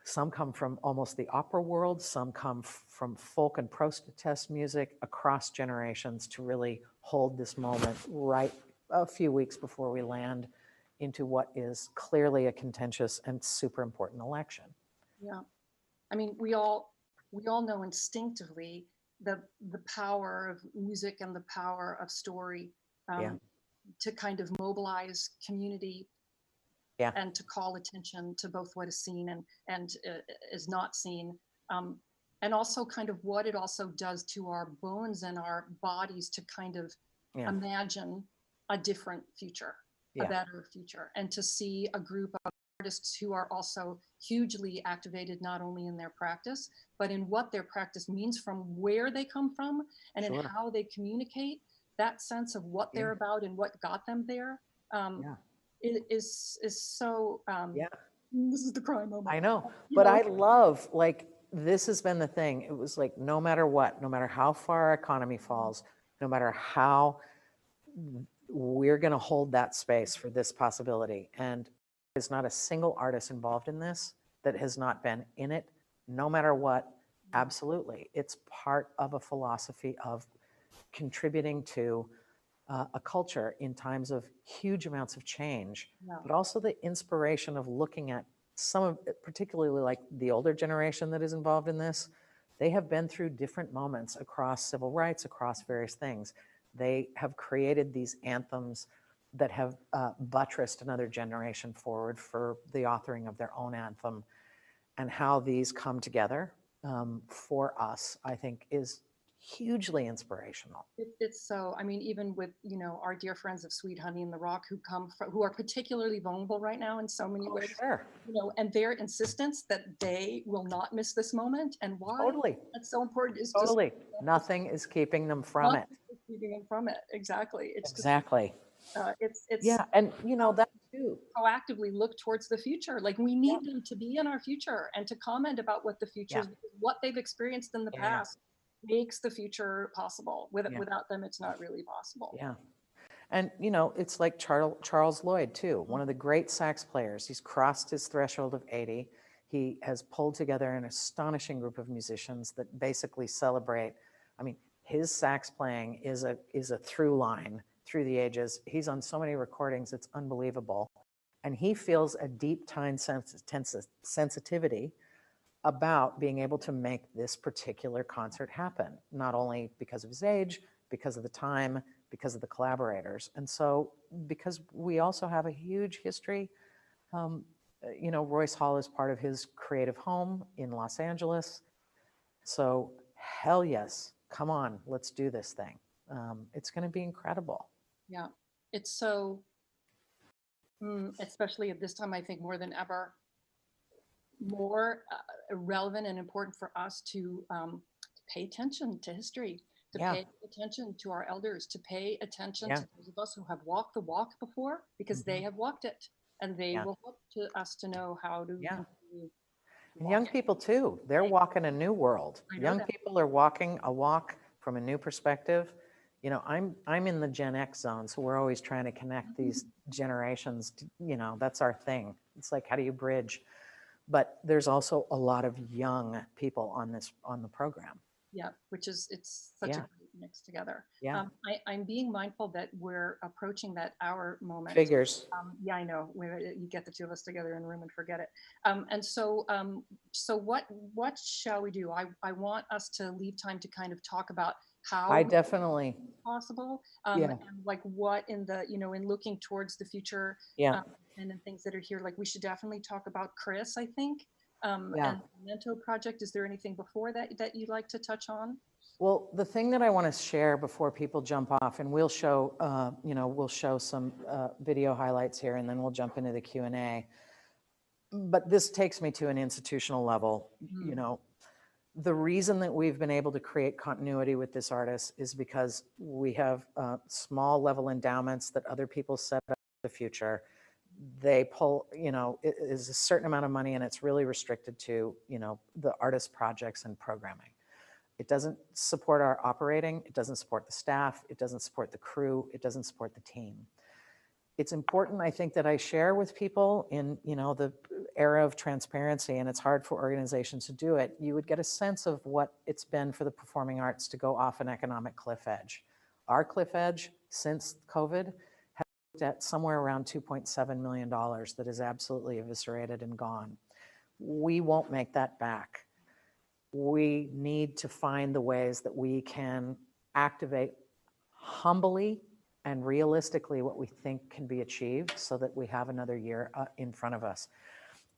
Some come from almost the opera world, some come from folk and protest music across generations to really hold this moment right a few weeks before we land into what is clearly a contentious and super important election. Yeah, I mean, we all know instinctively the power of music and the power of story to kind of mobilize community. Yeah. And to call attention to both what is seen and is not seen, and also kind of what it also does to our bones and our bodies to kind of imagine a different future, a better future, and to see a group of artists who are also hugely activated not only in their practice, but in what their practice means from where they come from and in how they communicate that sense of what they're about and what got them there. It is so, this is the cry moment. I know, but I love, like, this has been the thing. It was like, no matter what, no matter how far our economy falls, no matter how, we're going to hold that space for this possibility. And there's not a single artist involved in this that has not been in it, no matter what. Absolutely. It's part of a philosophy of contributing to a culture in times of huge amounts of change, but also the inspiration of looking at some of, particularly like the older generation that is involved in this. They have been through different moments across civil rights, across various things. They have created these anthems that have buttressed another generation forward for the authoring of their own anthem. And how these come together for us, I think, is hugely inspirational. It's so, I mean, even with, you know, our dear friends of Sweet Honey in the Rock who come from, who are particularly vulnerable right now in so many ways, you know, and their insistence that they will not miss this moment, and why that's so important is just, nothing is keeping them from it. Keeping them from it. Exactly. It's exactly. Just, it's and you know, that too. proactively look towards the future. Like we need them to be in our future and to comment about what the future is, Yeah. because what they've experienced in the Yeah, yeah. past makes the future possible. Yeah. Without them, it's not really possible. Yeah. And, it's like Charles Lloyd, too, one of the great sax players. He's crossed his threshold of 80. He has pulled together an astonishing group of musicians that basically celebrate. I mean, his sax playing is a through line through the ages. He's on so many recordings, it's unbelievable. And he feels a deep time sensitivity about being able to make this particular concert happen, not only because of his age, because of the time, because of the collaborators. And so, because we also have a huge history, Royce Hall is part of his creative home in Los Angeles. So, hell yes, come on, let's do this thing. It's going to be incredible. Yeah, it's so, especially at this time, I think more than ever, more relevant and important for us to pay attention to history, to Yeah. pay attention to our elders, to pay attention Yeah. to those of us who have walked the walk before, because they have walked it, and they Yeah. will help to us to know how to Yeah. continue to And walk young it. people too, they're walking a new world. I know Young that. people are walking a walk from a new perspective. I'm in the Gen X zone, so we're always trying to connect these generations. That's our thing. It's like, how do you bridge? But there's also a lot of young people on the program. Yeah, it's such Yeah. a great mix together. Yeah. I'm being mindful that we're approaching that hour moment. Figures. Yeah, I know. You get the two of us together in a room and forget it. And so, what shall we do? I want us to leave time to kind of talk about how I definitely, possible, yeah. and like what in the, in looking towards the future, Yeah. and then things that are here. Like we should definitely talk about Chris, I think, Yeah. and the Memento project. Is there anything before that you'd like to touch on? Well, the thing that I want to share before people jump off, and we'll show, some video highlights here, and then we'll jump into the Q&A. But this takes me to an institutional level. The reason that we've been able to create continuity with this artist is because we have small level endowments that other people set up in the future. They pull, it is a certain amount of money, and it's really restricted to, the artist projects and programming. It doesn't support our operating. It doesn't support the staff. It doesn't support the crew. It doesn't support the team. It's important, I think, that I share with people in, the era of transparency, and it's hard for organizations to do it. You would get a sense of what it's been for the performing arts to go off an economic cliff edge. Our cliff edge since COVID has looked at somewhere around $2.7 million that is absolutely eviscerated and gone. We won't make that back. We need to find the ways that we can activate humbly and realistically what we think can be achieved so that we have another year in front of us.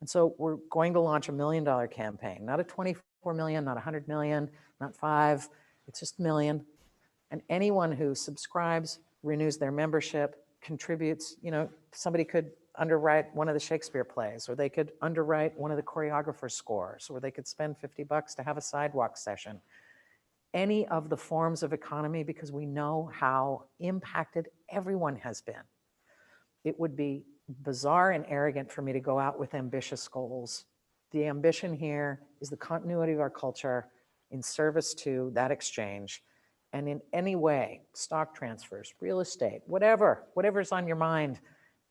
And so we're going to launch $1 million campaign, not a 24 million, not 100 million, not 5, it's just $1 million. And anyone who subscribes, renews their membership, contributes, somebody could underwrite one of the Shakespeare plays, or they could underwrite one of the choreographer's scores, or they could spend $50 to have a sidewalk session. Any of the forms of economy, because we know how impacted everyone has been. It would be bizarre and arrogant for me to go out with ambitious goals. The ambition here is the continuity of our culture in service to that exchange, and in any way, stock transfers, real estate, whatever's on your mind,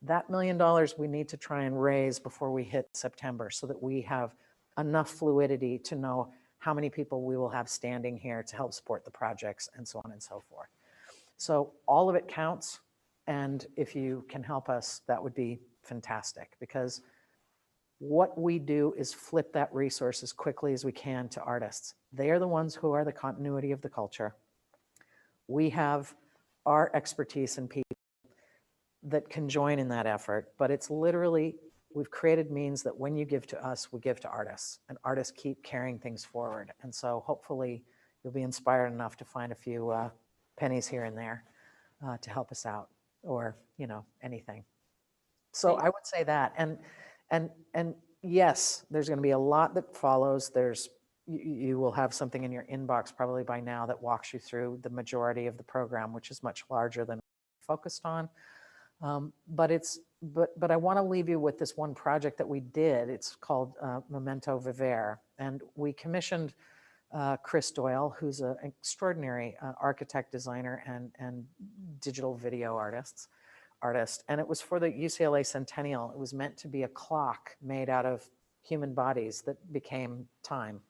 that $1 million we need to try and raise before we hit September so that we have enough fluidity to know how many people we will have standing here to help support the projects and so on and so forth. So all of it counts. And if you can help us, that would be fantastic, because what we do is flip that resource as quickly as we can to artists. They are the ones who are the continuity of the culture. We have our expertise and people that can join in that effort, but it's literally, we've created means that when you give to us, we give to artists, and artists keep carrying things forward. And so hopefully you'll be inspired enough to find a few pennies here and there to help us out, or, anything. So I would say that, and yes, there's going to be a lot that follows. You will have something in your inbox probably by now that walks you through the majority of the program, which is much larger than focused on. But it's but I want to leave you with this one project that we did. It's called Memento Vivere, and we commissioned Chris Doyle, who's an extraordinary architect, designer, and digital video artist. And it was for the UCLA Centennial. It was meant to be a clock made out of human bodies that became time.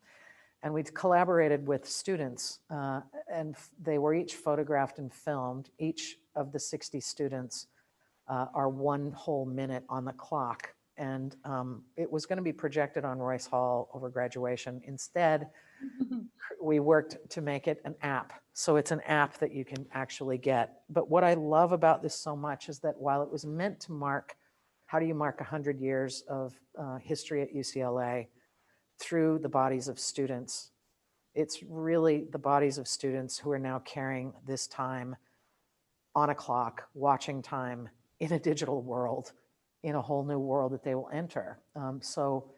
And we collaborated with students, and they were each photographed and filmed. Each of the 60 students are one whole minute on the clock. And it was going to be projected on Royce Hall over graduation. Instead, we worked to make it an app. So it's an app that you can actually get. But what I love about this so much is that while it was meant to mark, how do you mark 100 years of history at UCLA through the bodies of students, it's really the bodies of students who are now carrying this time on a clock, watching time in a digital world, in a whole new world that they will enter. So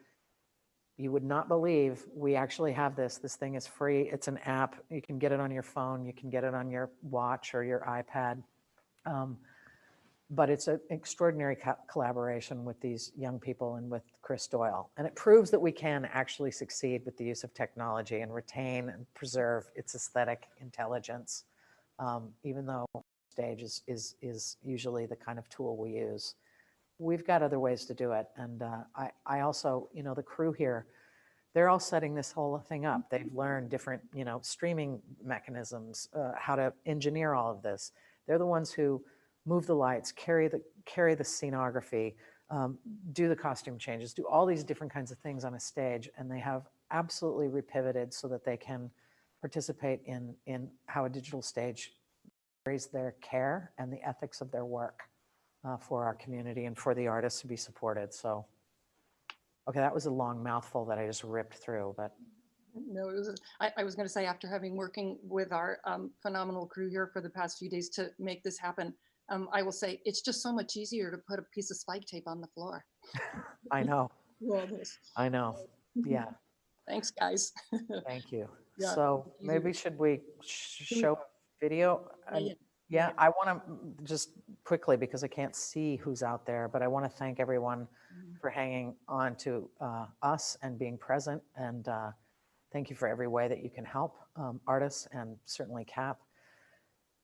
you would not believe we actually have this. This thing is free. It's an app. You can get it on your phone. You can get it on your watch or your iPad. But it's an extraordinary collaboration with these young people and with Chris Doyle. And it proves that we can actually succeed with the use of technology and retain and preserve its aesthetic intelligence, even though stage is usually the kind of tool we use. We've got other ways to do it. And I also, the crew here, they're all setting this whole thing up. They've learned different, streaming mechanisms, how to engineer all of this. They're the ones who move the lights, carry the scenography, do the costume changes, do all these different kinds of things on a stage. And they have absolutely repivoted so that they can participate in how a digital stage carries their care and the ethics of their work. For our community and for the artists to be supported. So, okay, that was a long mouthful that I just ripped through, but. No, it was, I was going to say, after having working with our phenomenal crew here for the past few days to make this happen, I will say it's just so much easier to put a piece of spike tape on the floor. I know. Well, this. I know. Yeah. Thanks, guys. Thank you. Yeah, So easier. maybe should we show video? Yeah. Yeah, I want to just quickly, because I can't see who's out there, but I want to thank everyone for hanging on to us and being present. And thank you for every way that you can help artists and certainly CAP.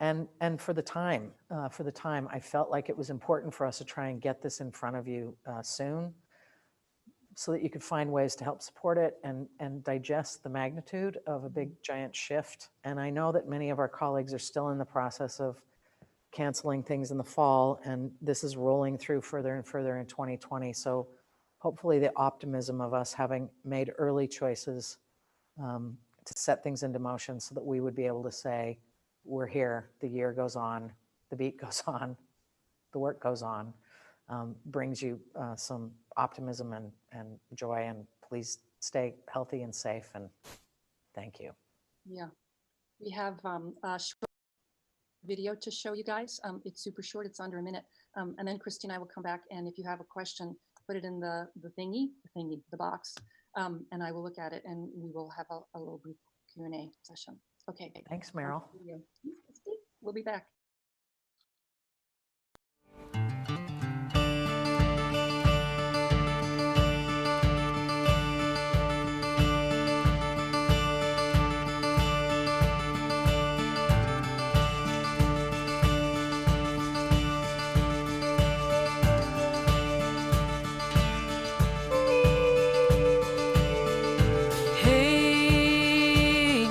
And for the time, I felt like it was important for us to try and get this in front of you soon so that you could find ways to help support it and digest the magnitude of a big giant shift. And I know that many of our colleagues are still in the process of canceling things in the fall, and this is rolling through further and further in 2020. So hopefully the optimism of us having made early choices to set things into motion so that we would be able to say, we're here, the year goes on, the beat goes on, the work goes on, brings you some optimism and joy, and please stay healthy and safe, and thank you. Yeah, we have a short video to show you guys. It's super short, it's under a minute. And then Christy and I will come back, and if you have a question, put it in the box, and I will look at it, and we will have a little brief Q&A session. Okay. Thanks, Meryl. We'll be back. Hey,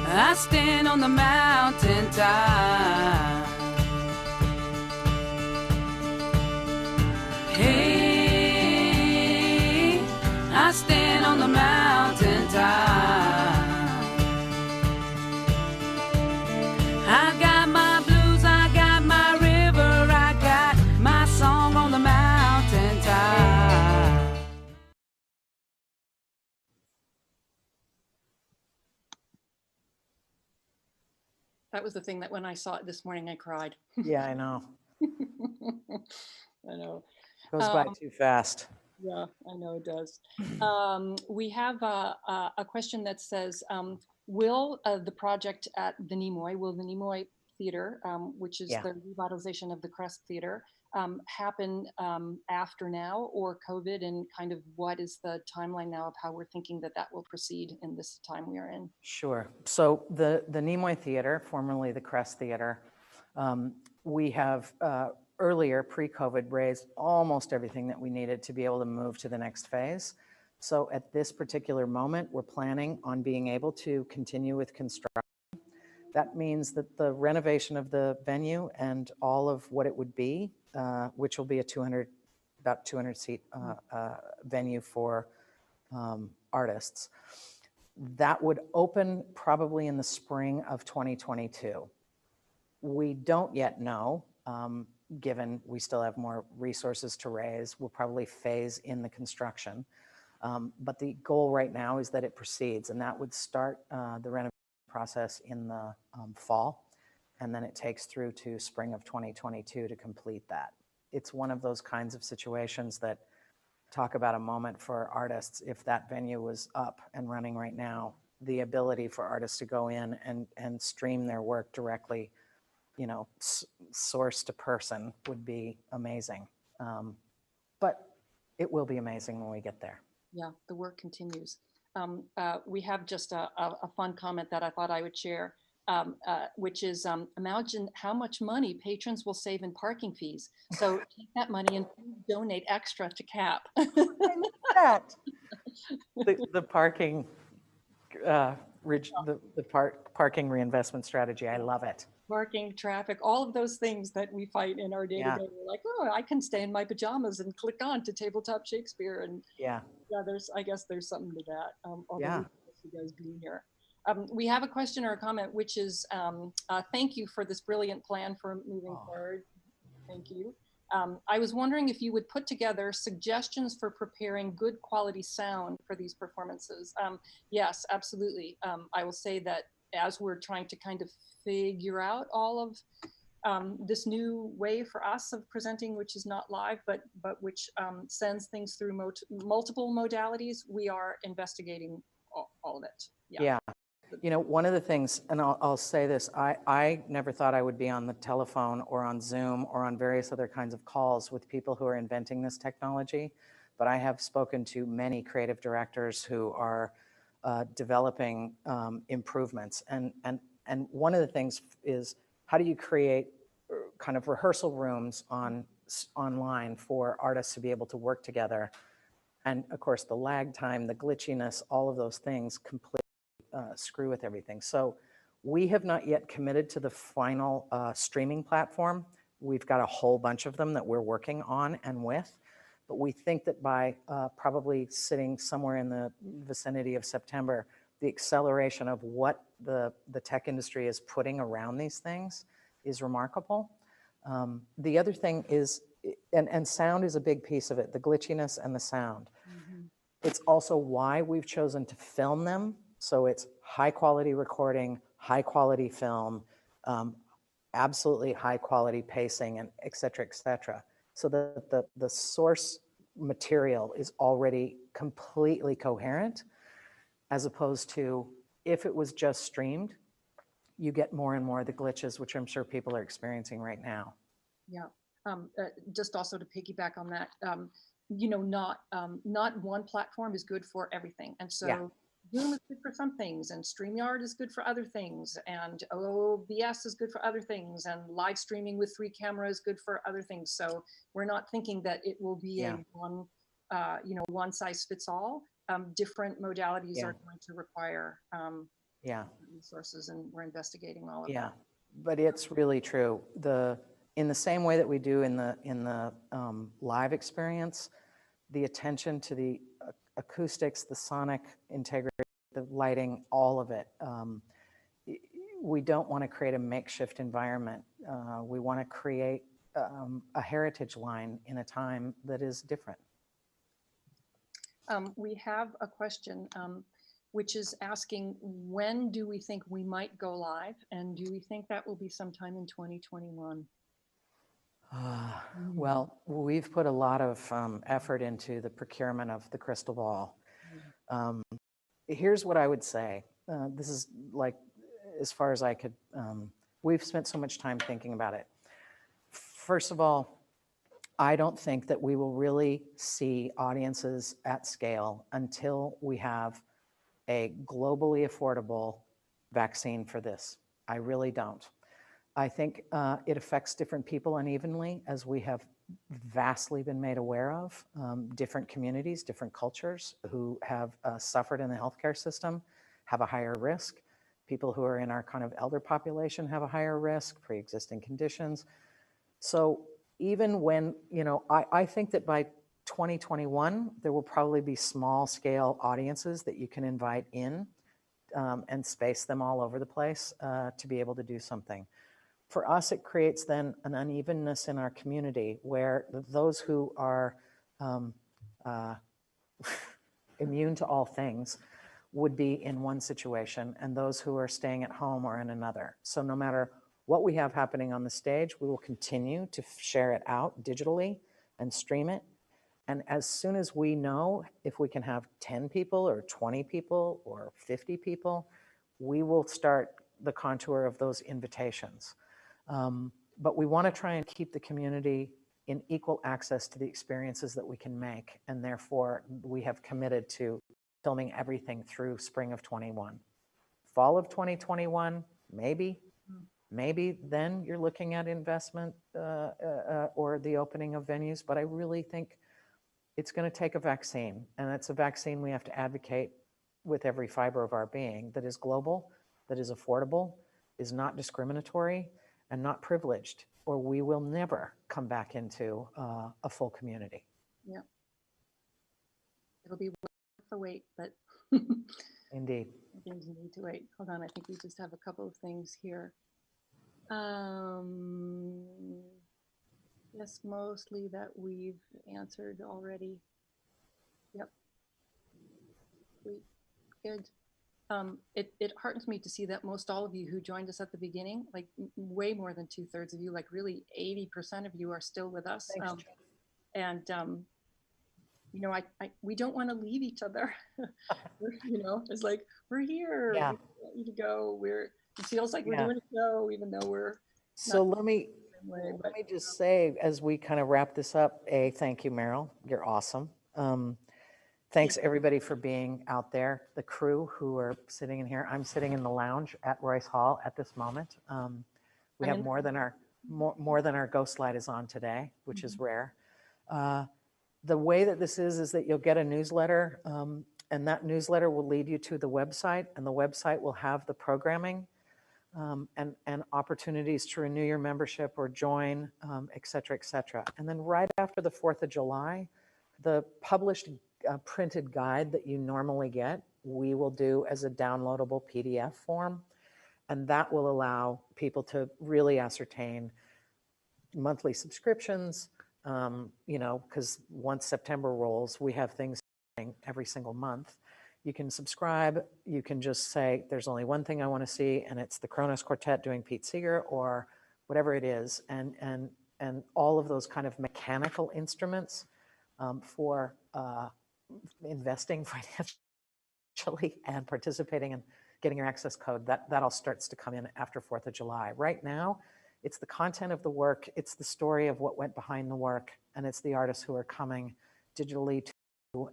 I stand on the mountain top. Hey, I stand on the mountain top. I got my blues, I got my river, I got my song on the mountain top. That was the thing that when I saw it this morning, I cried. Yeah, I know. I know. Goes by too fast. Yeah, I know it does. We have a question that says, will the project at the Nimoy, will the Nimoy Theater, which is Yeah. the revitalization of the Crest Theater, happen after now or COVID, and kind of what is the timeline now of how we're thinking that that will proceed in this time we are in? Sure. So the Nimoy Theater, formerly the Crest Theater, we have earlier, pre-COVID, raised almost everything that we needed to be able to move to the next phase. So at this particular moment, we're planning on being able to continue with construction. That means that the renovation of the venue and all of what it would be, which will be about 200 seat venue for artists, that would open probably in the spring of 2022. We don't yet know, given we still have more resources to raise. We'll probably phase in the construction. But the goal right now is that it proceeds, and that would start the renovation process in the fall, and then it takes through to spring of 2022 to complete that. It's one of those kinds of situations that talk about a moment for artists. If that venue was up and running right now, the ability for artists to go in and stream their work directly, you know, source to person would be amazing. But it will be amazing when we get there. Yeah, the work continues. We have just a fun comment that I thought I would share, which is imagine how much money patrons will save in parking fees. So take that money and donate extra to CAP. That. The parking, parking reinvestment strategy, I love it. Parking, traffic, all of those things that we fight in our day-to-day. We're like, oh, I can stay in my pajamas and click on to Tabletop Shakespeare. And yeah, I guess there's something to that. Although you guys being here. We have a question or a comment, which is, thank you for this brilliant plan for moving forward. Thank you. I was wondering if you would put together suggestions for preparing good quality sound for these performances. Yes, absolutely. I will say that as we're trying to kind of figure out all of this new way for us of presenting, which is not live, but which sends things through multiple modalities, we are investigating all of it. Yeah. You know, one of the things, and I'll say this, I never thought I would be on the telephone or on Zoom or on various other kinds of calls with people who are inventing this technology, but I have spoken to many creative directors who are developing improvements. And one of the things is, how do you create kind of rehearsal rooms online for artists to be able to work together? And of course, the lag time, the glitchiness, all of those things completely screw with everything. So we have not yet committed to the final streaming platform. We've got a whole bunch of them that we're working on and with, but we think that by probably sitting somewhere in the vicinity of September, the acceleration of what the tech industry is putting around these things is remarkable. The other thing is, and sound is a big piece of it, the glitchiness and the sound. Mm-hmm. It's also why we've chosen to film them. So it's high quality recording, high quality film, absolutely high quality pacing, and et cetera, so that the source material is already completely coherent, as opposed to if it was just streamed, you get more and more of the glitches, which I'm sure people are experiencing right now. Yeah, just also to piggyback on that, you know, not one platform is good for everything. And so Zoom is good for some things, and StreamYard is good for other things, and OBS is good for other things, and live streaming with 3 cameras is good for other things. So we're not thinking that it will be a one size fits all. Different modalities are going to require resources, and we're investigating all of that. But it's really true. In the same way that we do in the live experience, the attention to the acoustics, the sonic integrity, the lighting, all of it. We don't want to create a makeshift environment. We want to create a heritage line in a time that is different. We have a question which is asking, when do we think we might go live? And do we think that will be sometime in 2021? Well, we've put a lot of effort into the procurement of the crystal ball. Here's what I would say. This is like, as far as I could, we've spent so much time thinking about it. First of all, I don't think that we will really see audiences at scale until we have a globally affordable vaccine for this. I really don't. I think it affects different people unevenly, as we have vastly been made aware of. Different communities, different cultures who have suffered in the healthcare system have a higher risk. People who are in our kind of elder population have a higher risk, pre-existing conditions. So even when, I think that by 2021, there will probably be small scale audiences that you can invite in and space them all over the place to be able to do something. For us, it creates then an unevenness in our community where those who are immune to all things would be in one situation, and those who are staying at home are in another. So no matter what we have happening on the stage, we will continue to share it out digitally and stream it. And as soon as we know if we can have 10 people or 20 people or 50 people, we will start the contour of those invitations. But we want to try and keep the community in equal access to the experiences that we can make. And therefore, we have committed to filming everything through spring of 21. Fall of 2021, maybe then you're looking at investment or the opening of venues. But I really think it's going to take a vaccine. And it's a vaccine we have to advocate with every fiber of our being that is global, that is affordable, is not discriminatory, and not privileged, or we will never come back into a full community. Yeah. It'll be worth the wait, but Indeed. things you need to wait. Hold on, I think we just have a couple of things here. Yes, mostly that we've answered already. Yep. Sweet. Good. It heartens me to see that most all of you who joined us at the beginning, like way more than 2/3 of you, like really 80% of you are still with us. Thanks, We don't want to leave each other. It's like, we're here. Yeah. We want you to go. It feels like we're Yeah. doing a show, even though we're So not let me the same way, let me just say, as we kind of wrap this up, thank you, Meryl. You're awesome. Thanks everybody for being out there. The crew who are sitting in here. I'm sitting in the lounge at Royce Hall at this moment. We have more than our ghost light is on today, which is rare. The way that this is that you'll get a newsletter, and that newsletter will lead you to the website, and the website will have the programming and opportunities to renew your membership or join, et cetera, et cetera. And then right after the 4th of July, the published printed guide that you normally get, we will do as a downloadable PDF form. And that will allow people to really ascertain monthly subscriptions, because once September rolls, we have things every single month. You can subscribe. You can just say, there's only one thing I want to see, and it's the Kronos Quartet doing Pete Seeger or whatever it is. And all of those kind of mechanical instruments for investing financially and participating and getting your access code, that all starts to come in after 4th of July. Right now, it's the content of the work, it's the story of what went behind the work, and it's the artists who are coming digitally to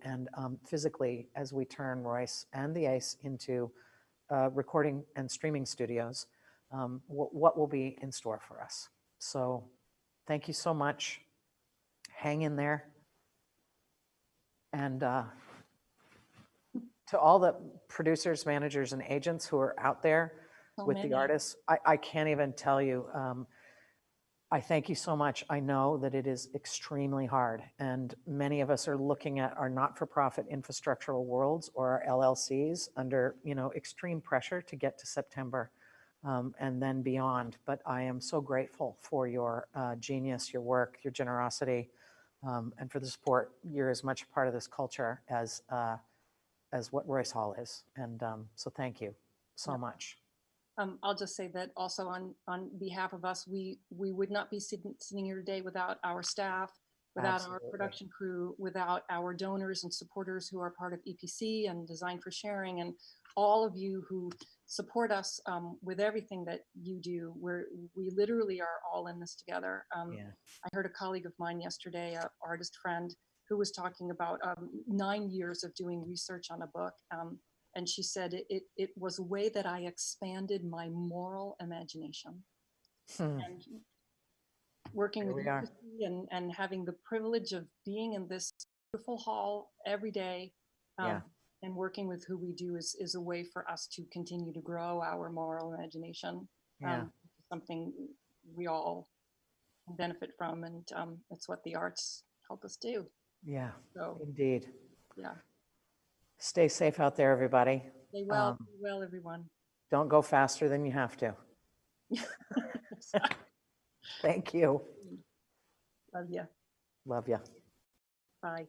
and physically as we turn Royce and the ACE into recording and streaming studios, what will be in store for us. So thank you so much. Hang in there. And to all the producers, managers, and agents who are out there with the artists, I can't even tell you. I thank you so much. I know that it is extremely hard, and many of us are looking at our not-for-profit infrastructural worlds or our LLCs under extreme pressure to get to September and then beyond. But I am so grateful for your genius, your work, your generosity, and for the support. You're as much a part of this culture as what Royce Hall is. And so thank you so much. I'll just say that also on behalf of us, we would not be sitting here today without our staff, without our production crew, without our donors and supporters who are part of EPC and Design for Sharing, and all of you who support us with everything that you do. We literally are all in this together. Yeah. I heard a colleague of mine yesterday, an artist friend, who was talking about 9 years of doing research on a book. And she said it was a way that I expanded my moral imagination. Hmm. And working Here with we are. you, Christy, and having the privilege of being in this beautiful hall every day, Yeah. and working with who we do is a way for us to continue to grow our moral imagination. Yeah. Something we all benefit from, and it's what the arts help us do. Yeah. So Indeed. yeah, Stay safe out there, everybody. stay well, be well, everyone. Don't go faster than you have to. Thank you. Love you. Love you. Bye.